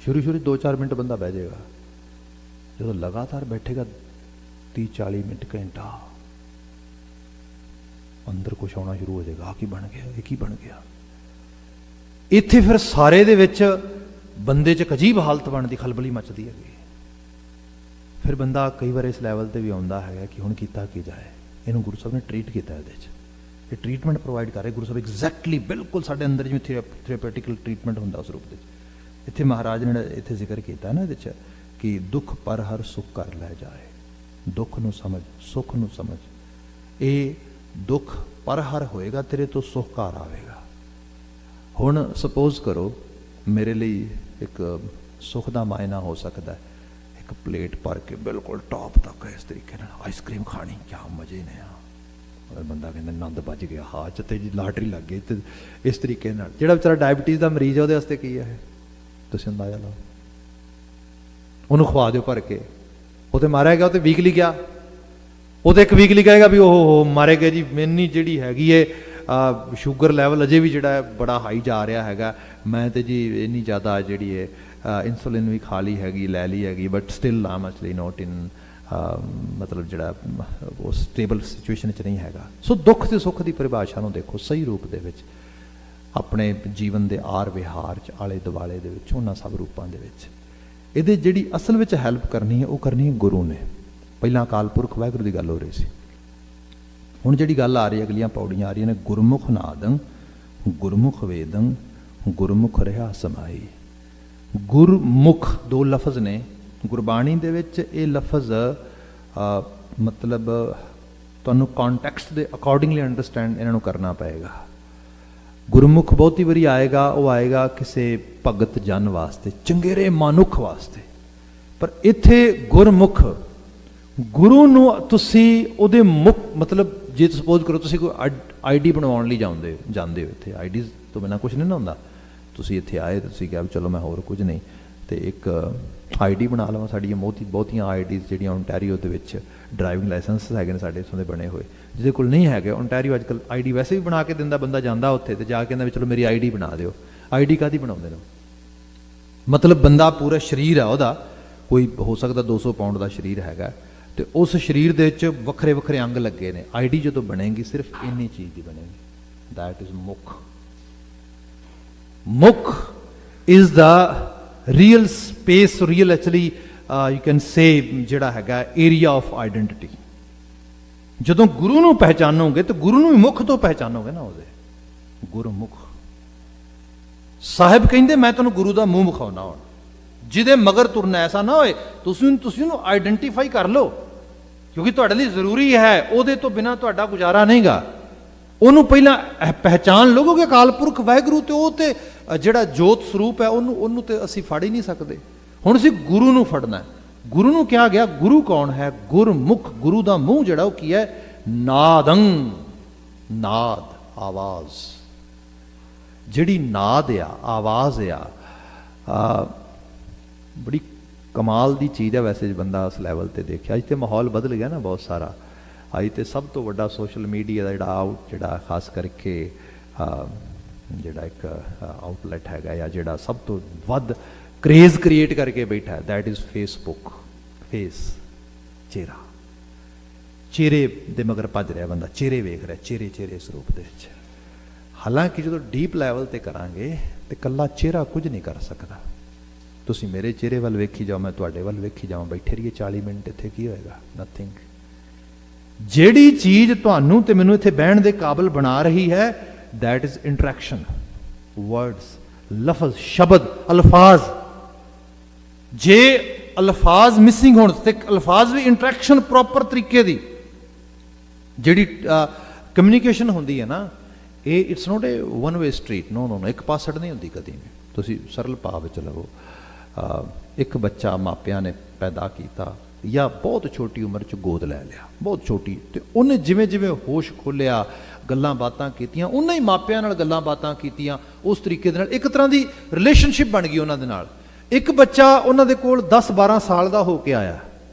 ਸ਼ੁਰੂ 2-4 ਮਿੰਟ ਬੰਦਾ ਬਹਿ ਜਾਏਗਾ, ਜਦੋਂ ਲਗਾਤਾਰ ਬੈਠੇਗਾ 30-40 ਮਿੰਟ, ਘੰਟਾ, ਅੰਦਰ ਕੁਛ ਆਉਣਾ ਸ਼ੁਰੂ ਹੋ ਜਾਏਗਾ, ਕੀ ਬਣ ਗਿਆ, ਇਹ ਕੀ ਬਣ ਗਿਆ। ਇੱਥੇ ਫਿਰ ਸਾਰੇ ਦੇ ਵਿੱਚ ਬੰਦੇ 'ਚ ਇੱਕ ਅਜੀਬ ਹਾਲਤ ਬਣਦੀ, ਖਲਬਲੀ ਮਚਦੀ ਹੈਗੀ। ਫਿਰ ਬੰਦਾ ਕਈ ਵਾਰ ਇਸ ਲੈਵਲ ਤੇ ਵੀ ਆਉਂਦਾ ਹੈਗਾ ਕਿ ਹੁਣ ਕੀਤਾ ਕੀ ਜਾਏ। ਇਹਨੂੰ ਗੁਰੂ ਸਾਹਿਬ ਨੇ ਟਰੀਟ ਕੀਤਾ, ਇਹਦੇ 'ਚ ਇਹ ਟਰੀਟਮੈਂਟ ਪ੍ਰੋਵਾਈਡ ਕਰ ਰਹੇ ਗੁਰੂ ਸਾਹਿਬ, ਐਗਜ਼ੈਕਟਲੀ ਬਿਲਕੁਲ ਸਾਡੇ ਅੰਦਰ ਜਿਵੇਂ ਥੈਰੇਪੈਟੀਕਲ ਟਰੀਟਮੈਂਟ ਹੁੰਦਾ ਉਸ ਰੂਪ ਦੇ ਵਿੱਚ। ਇੱਥੇ ਮਹਾਰਾਜ ਨੇ ਇੱਥੇ ਜ਼ਿਕਰ ਕੀਤਾ ਨਾ ਇਹਦੇ 'ਚ ਕਿ ਦੁੱਖ ਪਰ ਹਰ ਸੁੱਖ ਕਰ ਲੈ ਜਾਏ। ਦੁੱਖ ਨੂੰ ਸਮਝ, ਸੁੱਖ ਨੂੰ ਸਮਝ। ਇਹ ਦੁੱਖ ਪਰ ਹਰ ਹੋਏਗਾ, ਤੇਰੇ ਤੋਂ ਸੁੱਖ ਘਰ ਆਵੇਗਾ। ਹੁਣ ਸਪੋਜ਼ ਕਰੋ ਮੇਰੇ ਲਈ ਇੱਕ ਸੁੱਖ ਦਾ ਮਾਇਨਾ ਹੋ ਸਕਦਾ ਹੈ ਇੱਕ ਪਲੇਟ ਭਰ ਕੇ ਬਿਲਕੁਲ ਟੌਪ ਤੱਕ ਇਸ ਤਰੀਕੇ ਨਾਲ ਆਈਸਕ੍ਰੀਮ ਖਾਣੀ, ਕਿਆ ਮਜ਼ੇ ਨੇ ਆ। ਬੰਦਾ ਕਹਿੰਦਾ ਆਨੰਦ ਵੱਜ ਗਿਆ, ਹਾਂ ਚ ਤੇ ਜੀ ਲਾਟਰੀ ਲੱਗ ਗਈ। ਤੇ ਇਸ ਤਰੀਕੇ ਨਾਲ ਜਿਹੜਾ ਵਿਚਾਰਾ ਡਾਇਬਟੀਜ਼ ਦਾ ਮਰੀਜ਼ ਹੈ ਉਹਦੇ ਵਾਸਤੇ ਕੀ ਹੈ, ਤੁਸੀਂ ਅੰਦਾਜ਼ਾ ਲਾਓ। ਉਹਨੂੰ ਖਵਾ ਦਿਓ ਭਰ ਕੇ, ਉਹ ਤੇ ਮਾਰਿਆ ਗਿਆ, ਉਹ ਤੇ ਵੀਕਲੀ ਗਿਆ, ਉਹ ਤੇ ਇੱਕ ਵੀਕਲੀ ਕਹੇਗਾ ਵੀ ਉਹ ਮਾਰੇ ਗਏ ਜੀ, ਮੈਨੀ ਜਿਹੜੀ ਹੈਗੀ ਏ ਸ਼ੂਗਰ ਲੈਵਲ ਅਜੇ ਵੀ ਜਿਹੜਾ ਬੜਾ ਹਾਈ ਜਾ ਰਿਹਾ ਹੈਗਾ, ਮੈਂ ਤੇ ਜੀ ਇੰਨੀ ਜ਼ਿਆਦਾ ਜਿਹੜੀ ਹੈ ਇੰਸੂਲਿਨ ਵੀ ਖਾ ਲਈ ਹੈਗੀ, ਲੈ ਲਈ ਹੈਗੀ, but still I'm actually not in ਮਤਲਬ ਜਿਹੜਾ ਉਹ ਸਟੇਬਲ ਸਿਚੁਏਸ਼ਨ 'ਚ ਨਹੀਂ ਹੈਗਾ। ਸੋ ਦੁੱਖ ਤੇ ਸੁੱਖ ਦੀ ਪਰਿਭਾਸ਼ਾ ਨੂੰ ਦੇਖੋ ਸਹੀ ਰੂਪ ਦੇ ਵਿੱਚ, ਆਪਣੇ ਜੀਵਨ ਦੇ ਆਰ ਵਿਹਾਰ 'ਚ, ਆਲੇ ਦੁਆਲੇ ਦੇ ਵਿੱਚ, ਉਹਨਾਂ ਸਭ ਰੂਪਾਂ ਦੇ ਵਿੱਚ। ਇਹਦੇ ਜਿਹੜੀ ਅਸਲ ਵਿੱਚ ਹੈਲਪ ਕਰਨੀ ਹੈ ਉਹ ਕਰਨੀ ਹੈ ਗੁਰੂ ਨੇ। ਪਹਿਲਾਂ ਅਕਾਲ ਪੁਰਖ ਵਾਹਿਗੁਰੂ ਦੀ ਗੱਲ ਹੋ ਰਹੀ ਸੀ, ਹੁਣ ਜਿਹੜੀ ਗੱਲ ਆ ਰਹੀ ਹੈ, ਅਗਲੀਆਂ ਪੌੜੀਆਂ ਆ ਰਹੀਆਂ ਨੇ, ਗੁਰਮੁਖ ਨਾਦੰ ਗੁਰਮੁਖ ਵੇਦੰ ਗੁਰਮੁਖ ਰਿਹਾ ਸਮਾਈ। ਗੁਰਮੁਖ ਦੋ ਲਫ਼ਜ਼ ਨੇ ਗੁਰਬਾਣੀ ਦੇ ਵਿੱਚ। ਇਹ ਲਫ਼ਜ਼ ਮਤਲਬ ਤੁਹਾਨੂੰ ਕੌਨਟੈਕਸਟ ਦੇ ਅਕੋਰਡਿੰਗਲੀ ਅੰਡਰਸਟੈਂਡ ਇਹਨਾਂ ਨੂੰ ਕਰਨਾ ਪਏਗਾ। ਗੁਰਮੁਖ ਬਹੁਤੀ ਵਾਰੀ ਆਏਗਾ, ਉਹ ਆਏਗਾ ਕਿਸੇ ਭਗਤ ਜਨ ਵਾਸਤੇ, ਚੰਗੇਰੇ ਮਨੁੱਖ ਵਾਸਤੇ, ਪਰ ਇੱਥੇ ਗੁਰਮੁਖ, ਗੁਰੂ ਨੂੰ ਤੁਸੀਂ ਉਹਦੇ ਮੁੱਖ ਮਤਲਬ, ਜੇ ਸਪੋਜ਼ ਕਰੋ ਤੁਸੀਂ ਕੋਈ ਆਈਡੀ ਬਣਵਾਉਣ ਲਈ ਜਾਂਦੇ ਹੋ, ਇੱਥੇ ਆਈਡੀਜ਼ ਤੋਂ ਬਿਨਾਂ ਕੁਛ ਨਹੀਂ ਨਾ ਹੁੰਦਾ। ਤੁਸੀਂ ਇੱਥੇ ਆਏ, ਤੁਸੀਂ ਕਿਹਾ ਵੀ ਚਲੋ ਮੈਂ ਹੋਰ ਕੁਝ ਨਹੀਂ, ਤੇ ਇੱਕ ਆਈਡੀ ਬਣਾ ਲਵਾਂ। ਸਾਡੀਆਂ ਬਹੁਤੀਆਂ ਆਈਡੀਜ਼ ਜਿਹੜੀਆਂ ਓਨਟਾਰੀਓ ਦੇ ਵਿੱਚ ਡਰਾਈਵਿੰਗ ਲਾਇਸੈਂਸ ਹੈਗੇ ਨੇ ਸਾਡੇ ਇੱਥੋਂ ਦੇ ਬਣੇ ਹੋਏ, ਜਿਹਦੇ ਕੋਲ ਨਹੀਂ ਹੈਗੇ, ਓਨਟਾਰੀਓ ਅੱਜ ਕੱਲ੍ਹ ਆਈਡੀ ਵੈਸੇ ਵੀ ਬਣਾ ਕੇ ਦਿੰਦਾ, ਬੰਦਾ ਜਾਂਦਾ ਉੱਥੇ ਤੇ ਜਾ ਕੇ ਕਹਿੰਦਾ ਵੀ ਚਲੋ ਮੇਰੀ ਆਈਡੀ ਬਣਾ ਦਿਓ। ਆਈਡੀ ਕਾਹਦੀ ਬਣਾਉਂਦੇ ਨੇ? ਮਤਲਬ ਬੰਦਾ ਪੂਰਾ ਸਰੀਰ ਆ ਉਹਦਾ, ਕੋਈ ਹੋ ਸਕਦਾ 200 ਪਾਉਂਡ ਦਾ ਸਰੀਰ ਹੈਗਾ, ਤੇ ਉਸ ਸਰੀਰ ਦੇ ਵਿੱਚ ਵੱਖਰੇ ਵੱਖਰੇ ਅੰਗ ਲੱਗੇ ਨੇ। ਆਈਡੀ ਜਦੋਂ ਬਣੇਗੀ ਸਿਰਫ ਇੰਨੀ ਚੀਜ਼ ਦੀ ਬਣੇਗੀ, ਦੈਟ ਇਜ਼ ਮੁੱਖ। ਮੁੱਖ is the real space, real actually you can say ਜਿਹੜਾ ਹੈਗਾ ਏਰੀਆ ਆਫ ਆਈਡੈਂਟੀਟੀ। ਜਦੋਂ ਗੁਰੂ ਨੂੰ ਪਹਿਚਾਨੋਗੇ ਤੇ ਗੁਰੂ ਨੂੰ ਵੀ ਮੁੱਖ ਤੋਂ ਪਹਿਚਾਨੋਗੇ ਨਾ ਉਹਦੇ। ਗੁਰਮੁਖ ਸਾਹਿਬ ਕਹਿੰਦੇ ਮੈਂ ਤੁਹਾਨੂੰ ਗੁਰੂ ਦਾ ਮੂੰਹ ਵਿਖਾਉਣਾ, ਹੁਣ ਜਿਹਦੇ ਮਗਰ ਤੁਰਨਾ ਐਸਾ ਨਾ ਹੋਏ, ਤੁਸੀਂ ਉਹਨੂੰ ਆਈਡੈਂਟੀਫਾਈ ਕਰ ਲਓ, ਕਿਉਂਕਿ ਤੁਹਾਡੇ ਲਈ ਜ਼ਰੂਰੀ ਹੈ, ਉਹਦੇ ਤੋਂ ਬਿਨਾਂ ਤੁਹਾਡਾ ਗੁਜ਼ਾਰਾ ਨਹੀਂਗਾ। ਉਹਨੂੰ ਪਹਿਲਾਂ ਪਹਿਚਾਨ ਲਓਗੇ, ਅਕਾਲ ਪੁਰਖ ਵਾਹਿਗੁਰੂ, ਤੇ ਉਹ ਤੇ ਜਿਹੜਾ ਜੋਤ ਸਰੂਪ ਹੈ ਉਹਨੂੰ ਤੇ ਅਸੀਂ ਫੜ ਹੀ ਨਹੀਂ ਸਕਦੇ। ਹੁਣ ਅਸੀਂ ਗੁਰੂ ਨੂੰ ਫੜਨਾ। ਗੁਰੂ ਨੂੰ ਕਿਹਾ ਗਿਆ, ਗੁਰੂ ਕੌਣ ਹੈ? ਗੁਰਮੁਖ। ਗੁਰੂ ਦਾ ਮੂੰਹ ਜਿਹੜਾ ਉਹ ਕੀ ਹੈ? ਨਾਦੰ, ਨਾਦ, ਆਵਾਜ਼। ਜਿਹੜੀ ਨਾਦ ਆ, ਆਵਾਜ਼ ਆ, ਬੜੀ ਕਮਾਲ ਦੀ ਚੀਜ਼ ਹੈ ਵੈਸੇ, ਬੰਦਾ ਉਸ ਲੈਵਲ ਤੇ ਦੇਖਿਆ। ਅੱਜ ਤੇ ਮਾਹੌਲ ਬਦਲ ਗਿਆ ਨਾ ਬਹੁਤ ਸਾਰਾ। ਅੱਜ ਤੇ ਸਭ ਤੋਂ ਵੱਡਾ ਸੋਸ਼ਲ ਮੀਡੀਆ ਦਾ ਜਿਹੜਾ ਖਾਸ ਕਰਕੇ ਜਿਹੜਾ ਇੱਕ ਆਊਟਲੈਟ ਹੈਗਾ, ਜਾਂ ਜਿਹੜਾ ਸਭ ਤੋਂ ਵੱਧ ਕਰੇਜ਼ ਕ੍ਰੀਏਟ ਕਰਕੇ ਬੈਠਾ ਹੈ, ਦੈਟ ਇਜ਼ ਫੇਸਬੁੱਕ। ਫੇਸ, ਚਿਹਰਾ, ਚਿਹਰੇ ਦੇ ਮਗਰ ਭੱਜ ਰਿਹਾ ਬੰਦਾ, ਚਿਹਰੇ ਵੇਖ ਰਿਹਾ, ਚਿਹਰੇ ਸਰੂਪ ਦੇ ਵਿੱਚ। ਹਾਲਾਂਕਿ ਜਦੋਂ ਡੀਪ ਲੈਵਲ ਤੇ ਕਰਾਂਗੇ ਤੇ ਕੱਲਾ ਚਿਹਰਾ ਕੁਝ ਨਹੀਂ ਕਰ ਸਕਦਾ। ਤੁਸੀਂ ਮੇਰੇ ਚਿਹਰੇ ਵੱਲ ਵੇਖੀ ਜਾਓ, ਮੈਂ ਤੁਹਾਡੇ ਵੱਲ ਵੇਖੀ ਜਾਵਾਂ, ਬੈਠੇ ਰਹੀਏ 40 ਮਿੰਟ, ਇੱਥੇ ਕੀ ਹੋਏਗਾ? ਨਥਿੰਗ। ਜਿਹੜੀ ਚੀਜ਼ ਤੁਹਾਨੂੰ ਤੇ ਮੈਨੂੰ ਇੱਥੇ ਬਹਿਣ ਦੇ ਕਾਬਲ ਬਣਾ ਰਹੀ ਹੈ, that is interaction, words, ਲਫ਼ਜ਼, ਸ਼ਬਦ, ਅਲਫਾਜ਼। ਜੇ ਅਲਫਾਜ਼ ਮਿਸਿੰਗ ਹੋਣ ਤੇ ਅਲਫਾਜ਼ ਵੀ ਇੰਟਰੈਕਸ਼ਨ ਪ੍ਰੋਪਰ ਤਰੀਕੇ ਦੀ ਜਿਹੜੀ ਕਮਿਊਨੀਕੇਸ਼ਨ ਹੁੰਦੀ ਹੈ ਨਾ, ਇਹ it's not a one way street. No, ਇੱਕ ਪਾਸੜ ਨਹੀਂ ਹੁੰਦੀ ਕਦੀ ਵੀ। ਤੁਸੀਂ ਸਰਲ ਭਾਵ ਵਿੱਚ ਲਵੋ, ਇੱਕ ਬੱਚਾ ਮਾਪਿਆਂ ਨੇ ਪੈਦਾ ਕੀਤਾ ਜਾਂ ਬਹੁਤ ਛੋਟੀ ਉਮਰ 'ਚ ਗੋਦ ਲੈ ਲਿਆ, ਬਹੁਤ ਛੋਟੀ, ਤੇ ਉਹਨੇ ਜਿਵੇਂ ਜਿਵੇਂ ਹੋਸ਼ ਖੋਲ੍ਹਿਆ, ਗੱਲਾਂ ਬਾਤਾਂ ਕੀਤੀਆਂ, ਉਹਨਾਂ ਹੀ ਮਾਪਿਆਂ ਨਾਲ ਗੱਲਾਂ ਬਾਤਾਂ ਕੀਤੀਆਂ, ਉਸ ਤਰੀਕੇ ਦੇ ਨਾਲ ਇੱਕ ਤਰ੍ਹਾਂ ਦੀ ਰਿਲੇਸ਼ਨਸ਼ਿਪ ਬਣ ਗਈ ਉਹਨਾਂ ਦੇ ਨਾਲ। ਇੱਕ ਬੱਚਾ ਉਹਨਾਂ ਦੇ ਕੋਲ 10-12 ਸਾਲ ਦਾ ਹੋ ਕੇ ਆਇਆ,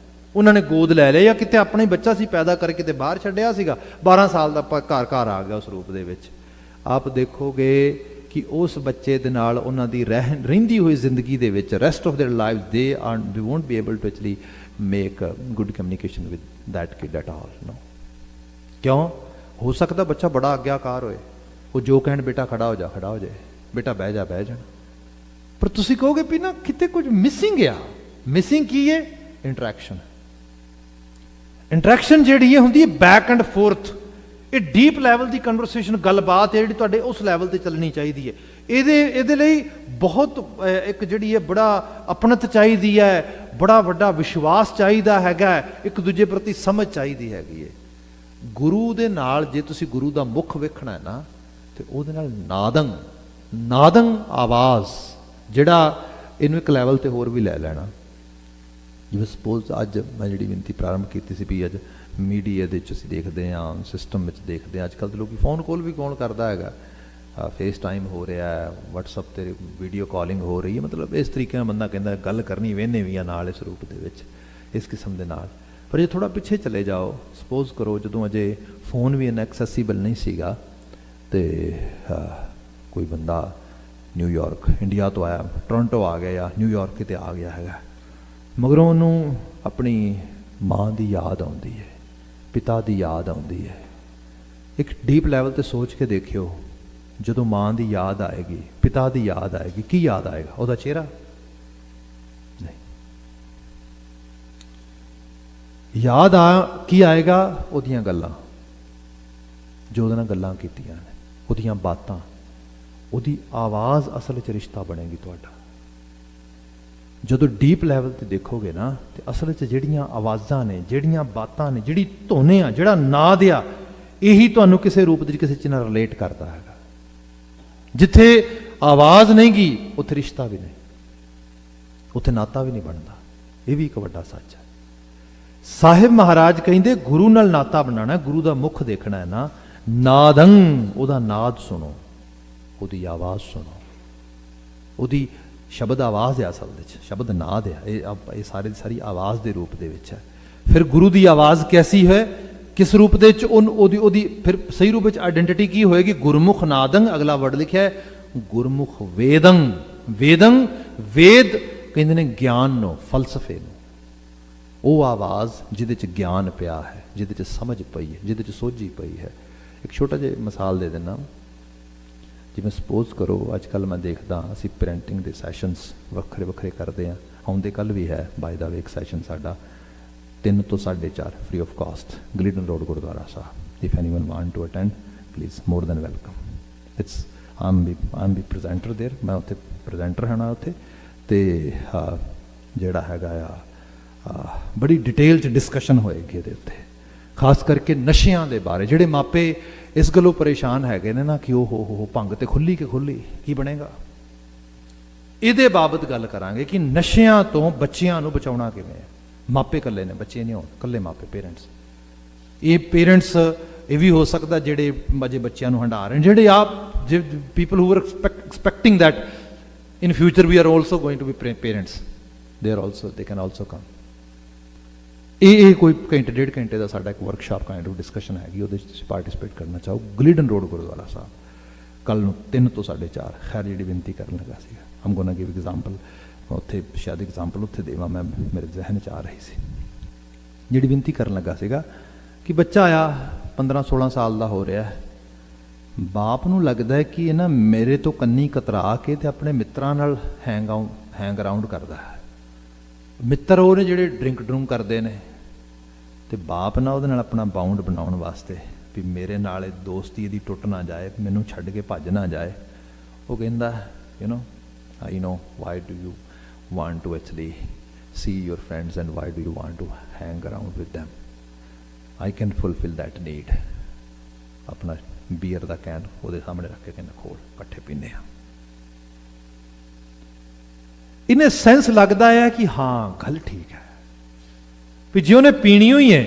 ਉਹਨਾਂ ਨੇ ਗੋਦ ਲੈ ਲਿਆ, ਜਾਂ ਕਿਤੇ ਆਪਣਾ ਹੀ ਬੱਚਾ ਸੀ ਪੈਦਾ ਕਰਕੇ ਤੇ ਬਾਹਰ ਛੱਡਿਆ ਸੀਗਾ, 12 ਸਾਲ ਦਾ ਘਰ ਆ ਗਿਆ ਉਸ ਰੂਪ ਦੇ ਵਿੱਚ। ਆਪ ਦੇਖੋਗੇ ਕਿ ਉਸ ਬੱਚੇ ਦੇ ਨਾਲ ਉਹਨਾਂ ਦੀ ਰਹਿੰਦੀ ਹੋਈ ਜ਼ਿੰਦਗੀ ਦੇ ਵਿੱਚ, rest of their life, they won't be able to actually make good communication with that kid at all. No, ਕਿਉਂ? ਹੋ ਸਕਦਾ ਬੱਚਾ ਬੜਾ ਆਗਿਆਕਾਰ ਹੋਏ, ਉਹ ਜੋ ਕਹਿਣ ਬੇਟਾ ਖੜਾ ਹੋ ਜਾਏ, ਬੇਟਾ ਬਹਿ ਜਾਣ, ਪਰ ਤੁਸੀਂ ਕਹੋਗੇ ਵੀ ਨਾ ਕਿਤੇ ਕੁਝ ਮਿਸਿੰਗ ਆ। ਮਿਸਿੰਗ ਕੀ ਹੈ? ਇੰਟਰੈਕਸ਼ਨ। ਇੰਟਰੈਕਸ਼ਨ ਜਿਹੜੀ ਇਹ ਹੁੰਦੀ ਹੈ ਬੈਕ ਐਂਡ ਫੋਰਥ। ਇਹ ਡੀਪ ਲੈਵਲ ਦੀ ਕਨਵਰਸੇਸ਼ਨ, ਗੱਲਬਾਤ ਹੈ ਜਿਹੜੀ ਤੁਹਾਡੇ ਉਸ ਲੈਵਲ ਤੇ ਚੱਲਣੀ ਚਾਹੀਦੀ ਹੈ। ਇਹਦੇ ਲਈ ਬਹੁਤ ਇੱਕ ਜਿਹੜੀ ਹੈ ਬੜਾ ਅਪਣਤ ਚਾਹੀਦੀ ਹੈ, ਬੜਾ ਵੱਡਾ ਵਿਸ਼ਵਾਸ ਚਾਹੀਦਾ ਹੈਗਾ, ਇੱਕ ਦੂਜੇ ਪ੍ਰਤੀ ਸਮਝ ਚਾਹੀਦੀ ਹੈਗੀ ਹੈ। ਗੁਰੂ ਦੇ ਨਾਲ ਜੇ ਤੁਸੀਂ ਗੁਰੂ ਦਾ ਮੁੱਖ ਵੇਖਣਾ ਹੈ ਨਾ, ਤੇ ਉਹਦੇ ਨਾਲ ਨਾਦੰ ਆਵਾਜ਼, ਜਿਹੜਾ ਇਹਨੂੰ ਇੱਕ ਲੈਵਲ ਤੇ ਹੋਰ ਵੀ ਲੈ ਲੈਣਾ। ਜਿਵੇਂ ਸਪੋਜ਼ ਅੱਜ ਮੈਂ ਜਿਹੜੀ ਬੇਨਤੀ ਪ੍ਰਾਰੰਭ ਕੀਤੀ ਸੀ ਵੀ ਅੱਜ ਮੀਡੀਆ ਦੇ ਵਿੱਚ ਅਸੀਂ ਦੇਖਦੇ ਹਾਂ, ਸਿਸਟਮ ਵਿੱਚ ਦੇਖਦੇ ਹਾਂ, ਅੱਜ ਕੱਲ੍ਹ ਦੇ ਲੋਕ ਫੋਨ ਕਾਲ ਵੀ ਕੌਣ ਕਰਦਾ ਹੈਗਾ, ਫੇਸ ਟਾਈਮ ਹੋ ਰਿਹਾ ਹੈ, ਵਟਸਐਪ 'ਤੇ ਵੀਡੀਓ ਕਾਲਿੰਗ ਹੋ ਰਹੀ ਹੈ। ਮਤਲਬ ਇਸ ਤਰੀਕੇ ਨਾਲ ਬੰਦਾ ਕਹਿੰਦਾ ਗੱਲ ਕਰਨੀ ਵੇਹਨੇ ਵੀ ਆ ਨਾਲ ਇਸ ਰੂਪ ਦੇ ਵਿੱਚ, ਇਸ ਕਿਸਮ ਦੇ ਨਾਲ। ਪਰ ਜੇ ਥੋੜ੍ਹਾ ਪਿੱਛੇ ਚਲੇ ਜਾਓ, ਸਪੋਜ਼ ਕਰੋ ਜਦੋਂ ਅਜੇ ਫੋਨ ਵੀ ਇਨਐਕਸੈਸੀਬਲ ਨਹੀਂ ਸੀਗਾ, तो कोई बंदा न्यूयॉर्क इंडिया तो आया, टोरंटो आ गया या न्यूयॉर्क किते आ गया है, मगरों उन्होंने अपनी माँ की याद आती है, पिता की याद आती है। एक डीप लैवल ते सोच के देखियो, जो माँ की याद आएगी, पिता की याद आएगी, की याद आएगा? उसका चेहरा नहीं, याद की आएगा? उहदियां गल्लां जो उहदे नाल गल्लां कीतियां ने, उहदियां बातां, उहदी आवाज़ असल च रिश्ता बनेगी तुहाडा। जो डीप लैवल ते देखोगे ना, तो असल च जिहड़ियां आवाज़ां ने, जिहड़ियां बातां ने, जिहड़ी धुन आ, जिहड़ा नाद आ, यही तुहानूं किसी रूप दे किसी चीज़ नाल रिलेट करता है। जिथे आवाज़ नहीं गी उत्थे रिश्ता भी नहीं, उत्थे नाता भी नहीं बनता। यह भी एक वड्डा सच है। साहिब महाराज कहिंदे गुरु नाल नाता बनाना, गुरु का मुख देखना है ना, नादंग, उहदा नाद सुनो, उहदी आवाज़ सुनो, उहदी शब्द आवाज़ है, असल में शब्द नाद है, ये सारी सारी आवाज़ के रूप दे विच है। फिर गुरु की आवाज़ कैसी है, किस रूप दे विच ओदी फिर सही रूप में आइडेंटिटी की होएगी? गुरमुख नादंग, अगला वर्ड लिखा है गुरमुख वेदंग। वेदंग, वेद कहते हैं ज्ञान नो, फलसफे नो, वो आवाज़ जिहदे च ज्ञान पिया है, जिहदे च समझ पई है, जिहदे च सोझी पई है। एक छोटा जिहा मिसाल दे देना, जिवें सपोज करो अजकल मैं देखदा असीं पेरेंटिंग के सैशनस वक्रे वक्रे करते हैं, आउंदे कल भी है बाय द वे एक सैशन साडा 3 to 4:30 free of cost, Glidden road Gurdwara Sahib. If anyone want to attend please more than welcome. It's I am be presenter there, मैं उत्थे प्रजेंटर है ना उत्थे, ते जिहड़ा हैगा बड़ी डिटेल च डिस्कशन होएगी इहदे उत्ते, खास करके नशियां दे बारे। जिहड़े मापे इस गलों परेशान हैगे ने ना कि हो भंग ते खुली के खुली की बनेगा, इहदे बाबत गल करांगे कि नशियां तो बच्चियां नूं बचाउणा किवें है। मापे कल्ले ने, बच्चे नहीं होण, कल्ले मापे पेरेंट्स। ये पेरेंट्स ये भी हो सकता जिहड़े अजे बच्चों को हंडा रहे हैं, जिहड़े आप people who are expecting that in future we are also going to be parents, they are also, they can also come. ये कोई घंटे 1.5 घंटे का साडा एक वर्कशॉप काइंड ऑफ डिस्कशन हैगी, उहदे विच पार्टिसिपेट करना चाहो, ग्लिडन रोड गुरुद्वारा साहब कल 3 to 4:30। खैर जी विनती करन लगा सीगा, हम गोना गिव एग्जाम्पल, उत्थे शायद एग्जाम्पल उत्थे देवां, मैं मेरे जहन च आ रही सी। जिहड़ी विनती करन लगा सीगा कि बच्चा आया 15-16 साल का हो रहा है, बाप नूं लगदा है कि ना मेरे तो कन्नी कतरा के ते अपने मित्रां नाल हैंग अराउंड करदा है। मित्र वो ने जिहड़े ड्रिंक ड्रुंक करते हैं, तो बाप ना उहदे नाल अपना बाउंड बनाउण वास्ते भी मेरे नाल दोस्ती इहदी टुट ना जाए, मैनूं छड्ड के भज ना जाए, वो कहंदा you know I know why do you want to actually see your friends and why do you want to hang around with them? I can fulfill that need. अपना बीयर का कैन वो सामने रख के कहना खोल, कट्ठे पीने। इन्हें सेंस लगता है कि हाँ गल ठीक है, भी जो उन्हें पीनी ही है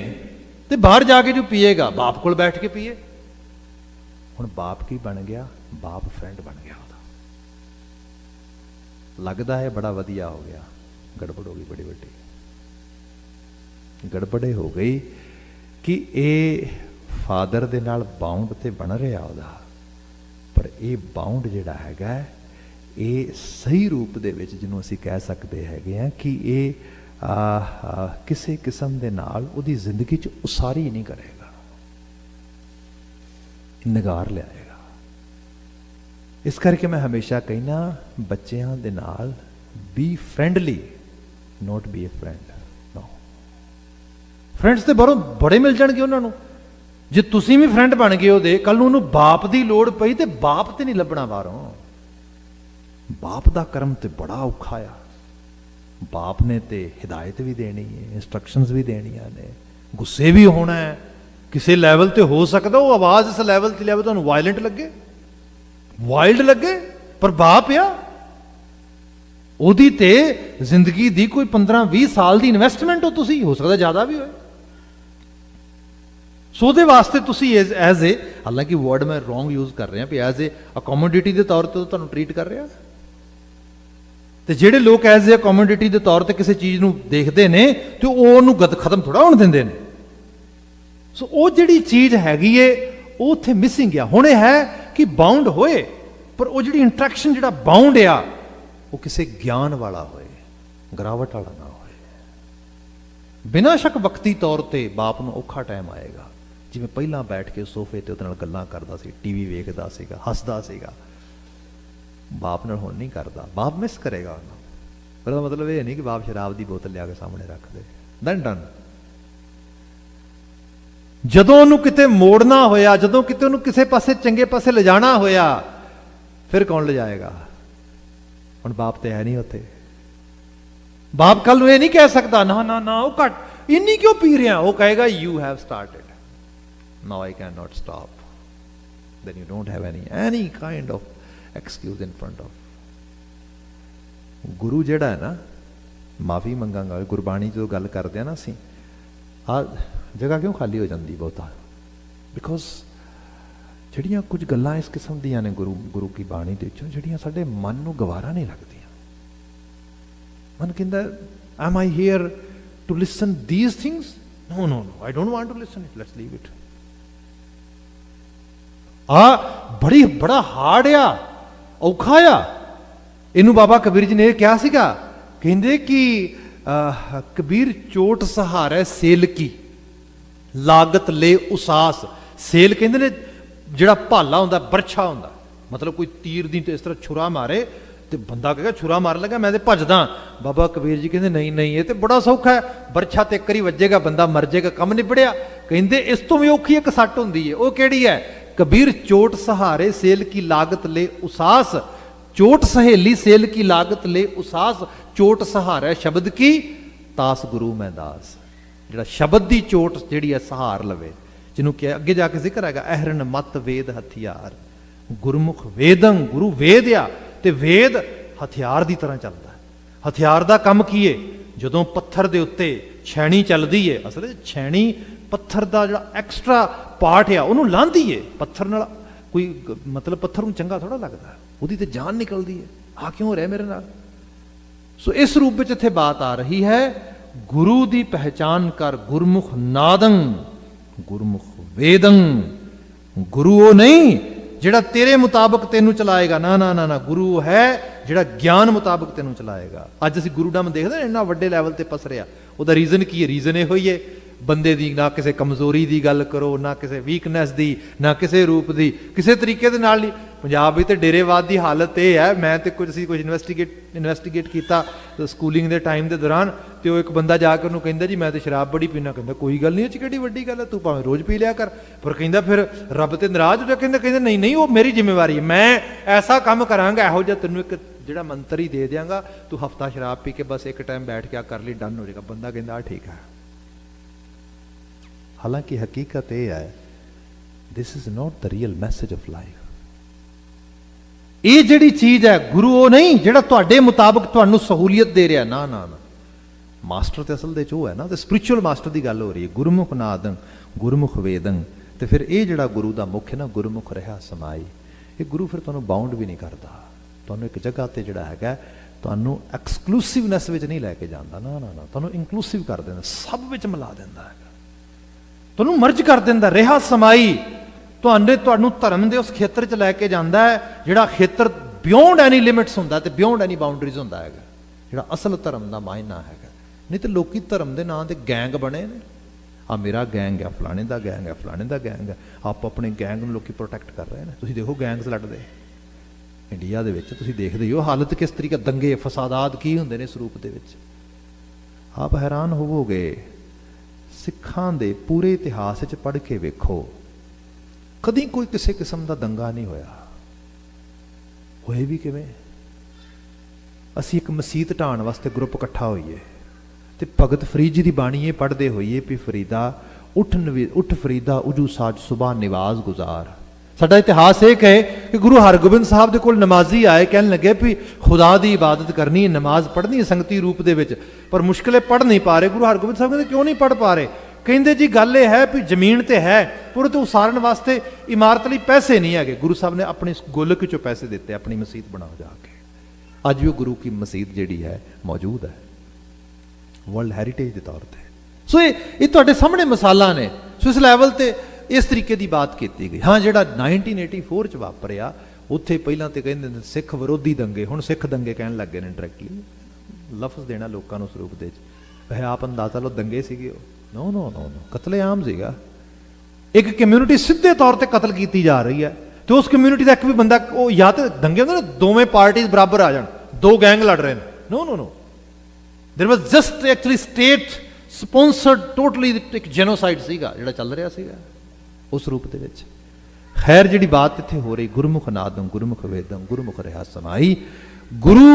तो बाहर जाके जो पिएगा बाप को बैठ के पिए। हुण बाप की बन गया, बाप फ्रेंड बन गया, लगता है बड़ा वधिया हो गया, गड़बड़ हो गई बड़ी वड्डी। गड़बड़े हो गई कि ये फादर दे नाल बाउंड ते बन रहा उहदा, पर ये बाउंड जिहड़ा हैगा ये सही रूप दे विच जिन्हों असीं कह सकते हैं कि ये किसी किस्म दे नाल उहदी जिंदगी च उसारी नहीं करेगा, निगार लियाएगा। इस करके मैं हमेशा कहना बच्चों के नाल be friendly, not be a friend. No, friends तो बाहरों बड़े मिल जाएंगे उन्होंने, जे तुसी भी फ्रेंड बन गए हो, कल नूं बाप की लोड़ पई तो बाप तो नहीं लभना बाहरों। बाप का कर्म तो बड़ा औखा आ, बाप ने तो हिदायत भी देनी है, इंस्ट्रक्शनस भी देनिया ने, गुस्से भी होना है, किसी लैवल तो हो सकता वो आवाज़ इस लैवल की लैवल तुहानूं वायलेंट लगे, वाइल्ड लगे, पर बाप आ ओदी ते जिंदगी दी कोई 15-20 साल की इन्वेस्टमेंट हो, तुसी हो सकता ज़्यादा भी हो। सो दे वास्ते तुसी एज ए, हालांकि वर्ड मैं रॉन्ग यूज कर रहा भी एज ए अकोमोडिटी के तौर पर तुहानूं ट्रीट कर रहा, तो जिहड़े लोग एज ए अकोमोडिटी के तौर पर किसी चीज़ नूं देखते हैं तो उहनूं खत्म थोड़ा होण दिंदे ने। सो वो जिहड़ी चीज़ हैगी है वो उत्थे मिसिंग आ। हुण है कि बाउंड होए, पर वो जी इंट्रैक्शन जो बाउंड आ वो किसी ज्ञान वाला होए, गिरावट वाला ना होए। बिना शक वक्ती तौर पर बाप नूं औखा टाइम आएगा, जिवें पहलां बैठ के सोफे ते उहदे नाल गल्लां करदा सी, टीवी वेखदा सीगा, हसदा सीगा, बाप नाल हुण नहीं करदा। बाप मिस करेगा उहनूं, पर इसदा मतलब ये नहीं कि बाप शराब की बोतल लिया के सामने रख दे, देन डन। जदों उहनूं किते मोड़ना होया, जदों किते उहनूं किसे पासे चंगे पासे ले जाना होया, फिर कौन ले जाएगा? हुण बाप ते है नहीं उत्थे। बाप कल ये नहीं कह सकता ना ना ना वो घट इन्नी क्यों पी रहा, वो कहेगा you have started, now I can not stop, then you don't have any kind of excuse in front of. गुरु जिहड़ा है ना, माफी मंगांगा, गुरबाणी जो गल करते हैं ना असीं, आ जगह क्यों खाली हो जाती बहुता, बिकॉज ਜਿਹੜੀਆਂ कुछ गल्लां इस किस्म ਦੀਆਂ ने गुरु की बाणी ਦੇ ਵਿੱਚੋਂ ਜਿਹੜੀਆਂ ਸਾਡੇ ਮਨ ਨੂੰ ਗਵਾਰਾ नहीं लगदियां। मन कहता am I here to listen these things? No, no, no, I don't want to listen it, let's leave it. बड़ा हार्ड आ, औखा आ। इनू बाबा कबीर जी ने क्या सीगा, कहंदे कि कबीर चोट सहारे सेल की लागत ले उसास। सेल कहंदे ने जिहड़ा भाला हुंदा, बरछा हुंदा, मतलब कोई तीर दी इस तरह छुरा मारे तो बंदा कहेगा छुरा मारन लगा मैं तो भजदा। बाबा कबीर जी कहते नहीं नहीं, ये तो बड़ा सौखा है, बरछा तो एक बारी वजेगा बंदा मर जाएगा, कम निबड़िया। कहते इस तो भी औखी एक सट होंदी है, वो केड़ी है? कबीर चोट सहारे सेल की लागत ले उसास, चोट सहेली सेल की लागत ले उसास, चोट सहारे शब्द की तास गुरु मैं दास। जिहड़ा शब्द की चोट जिहड़ी है सहार लवे, जिन्हों क्या अगे जाके जिक्र हैगा, अहरन मत वेद हथियार, गुरमुख वेदं, गुरु वेद आ ते वेद हथियार की तरह चलता है। हथियार का काम की है, जदों पत्थर के उत्ते छैनी चलती है, असल छैनी पत्थर का जो एक्सट्रा पार्ट है उन्होंने लाँदी है, पत्थर नाल कोई मतलब पत्थर को चंगा थोड़ा लगता है, उसकी तो जान निकलती है, आ क्यों रहे मेरे नाल। सो इस रूप में इत्थे बात आ रही है, गुरु की पहचान कर गुरमुख नादं, गुरमुख वेदं। गुरु वो नहीं जिहड़ा तेरे मुताबिक तेनू चलाएगा, ना ना ना ना, गुरु है जिहड़ा ज्ञान मुताबिक तेनू चलाएगा। अज असीं गुरुडम देखदे इन्ना वड्डे लैवल ते पसरिया, उहदा रीजन की है? रीजन इहो ही है, बंदे दी ना किसी कमजोरी की गल करो, ना किसी वीकनैस की, ना किसी रूप की, किसी तरीके दे नाल नहीं। पंजाब भी तो डेरेवाद की हालत यह है, मैं तो कुछ इन्वेस्टिगेट किया स्कूलिंग के टाइम के दौरान, तो एक बंदा जाकर उन्होंने कहता जी मैं तो शराब बड़ी पीना, कहता कोई गल नहीं, कि वड्डी गल है, तू भावें रोज़ पी लिया कर, पर कहता फिर रब तो नाराज हो जाए, कहता नहीं नहीं वो मेरी जिम्मेवारी है, मैं ऐसा काम करांगा, इहो जिहा तैनूं एक जिहड़ा मंत्र ही दे देंगा, तू हफ्ता शराब पी के बस एक टाइम बैठ के कर ली, डन हो जाएगा। बंदा कहता ठीक है। हालांकि हकीकत यह है, this is not the real message of life. ये जिहड़ी चीज है, गुरु वो नहीं जिहड़ा तुहाडे मुताबिक तुहानूं सहूलियत दे रहा, ना ना ना। मास्टर तो असल दे चो है ना, तो स्पिरिचुअल मास्टर की गल हो रही है, गुरमुख नादं गुरमुख वेदं। तो फिर ये जिहड़ा गुरु का मुख है ना, गुरमुख रहा समाई, ये गुरु फिर तुहानूं बाउंड भी नहीं करता, तुहानूं एक जगह ते जिहड़ा हैगा तुहानूं एक्सक्लूसिवनैस विच नहीं लैके जांदा, ना ना ना, तुहानूं इंक्लूसिव कर देंदा, सब विच मिला देंदा है, तुहानूं मर्ज कर देंदा, रहा समाई। तुहानूं धर्म के उस खेत्र च लैके जांदा है जिहड़ा खेत्र बियोंड एनी लिमिट्स हुंदा ते बियोंड एनी बाउंड्रीज हुंदा है, जिहड़ा असल धर्म का मायना है। नहीं तो लोग धर्म के नाम से गैंग बने ने, आ मेरा गैंग है, फलाने का गैंग है, फलाने का गैंग है, आप अपने गैंग में लोग प्रोटैक्ट कर रहे हैं। तुसीं देखो गैंग्स लड़ते इंडिया के विच, तुसीं देखदे ही हो हालत किस तरीके, दंगे फसादात की हुंदे ने इस रूप दे विच, आप हैरान होवोगे। सिखां दे पूरे इतिहास च पढ़ के वेखो, कदी कोई किसी किस्म का दंगा नहीं होया, होए भी किवें। असी एक मसीत ढाण वास्ते ग्रुप इकट्ठा होईए ते भगत फरीद जी की बाणी ये पढ़ते होईए भी फरीदा उठ फरीदा उजू साज सुबह निवाज गुजार। साडा इतिहास ये कहे कि गुरु हरगोबिंद साहब के कोल नमाजी आए, कहने लगे भी खुदा की इबादत करनी है, नमाज पढ़नी है संगती रूप दे विच, पर मुश्किलें पढ़ नहीं पा रहे। गुरु हरगोबिंद साहब कहते क्यों नहीं पढ़ पा रहे? कहते जी गल यह है भी जमीन तो है, पर तो उसारन वास्ते इमारत लई पैसे नहीं है। गुरु साहब ने अपने गोलक चो पैसे दिते, अपनी मसीत बनाओ जाके। अज भी गुरु की मसीत जिहड़ी है मौजूद है वर्ल्ड हैरीटेज के तौर पर। सो ये तुहाडे सामने मिसालां ने। सो इस लैवल ते इस तरीके की बात की गई। हाँ, जो 1984 च वापरिया उत्थे पहला तो कहते सिख विरोधी दंगे, हुण सिख दंगे कहन लग गए ने डायरैक्टली, लफ्ज़ देना लोगों उस रूप दे वह आप अंदाजा लो दंगे सीगे। नो नो नो नो, कतलेआम सीगा। एक कम्यूनिटी सीधे तौर पर कतल की जा रही है, तो उस कम्यूनिटी का एक भी बंदा वो या तो दंगे होंगे ना दोवें पार्टीज बराबर आ जान, दो गैंग लड़ रहे हैं। No no no, there was just actually state sponsored totally एक जेनोसाइड सीगा जिहड़ा चल रहा सीगा उस रूप दे विच। खैर जिहड़ी बात इत्थे हो रही, गुरमुख नादम गुरमुख वेदम गुरमुख रहा समाई, गुरु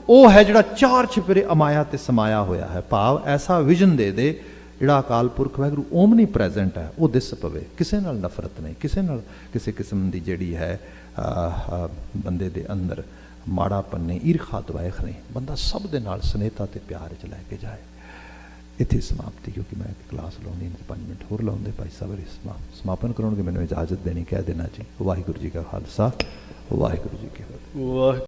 वो है जिहड़ा चार छपेरे अमाया ते समाया होया है, भाव ऐसा विजन दे दे जिहड़ा अकाल पुरख वाहिगुरू ओमनी प्रेजेंट है वो दिस पवे, किसी नाल नफरत नहीं, किसी नाल किसी किस्म की जिहड़ी है बंदे दे अंदर माड़ापन नहीं, ईरखा द्वेख नहीं, बंदा सब दे नाल स्नेहता ते प्यार च लैके जाए। इत्थे समाप्ति, क्योंकि मैं क्लास लाउनी 5 मिनट होर लाउंदे भाई साहब समापन कराउणगे, मैनूं इजाजत देनी, कह देना जी। वाहिगुरू जी का खालसा वाहिगुरू जी की फतेह।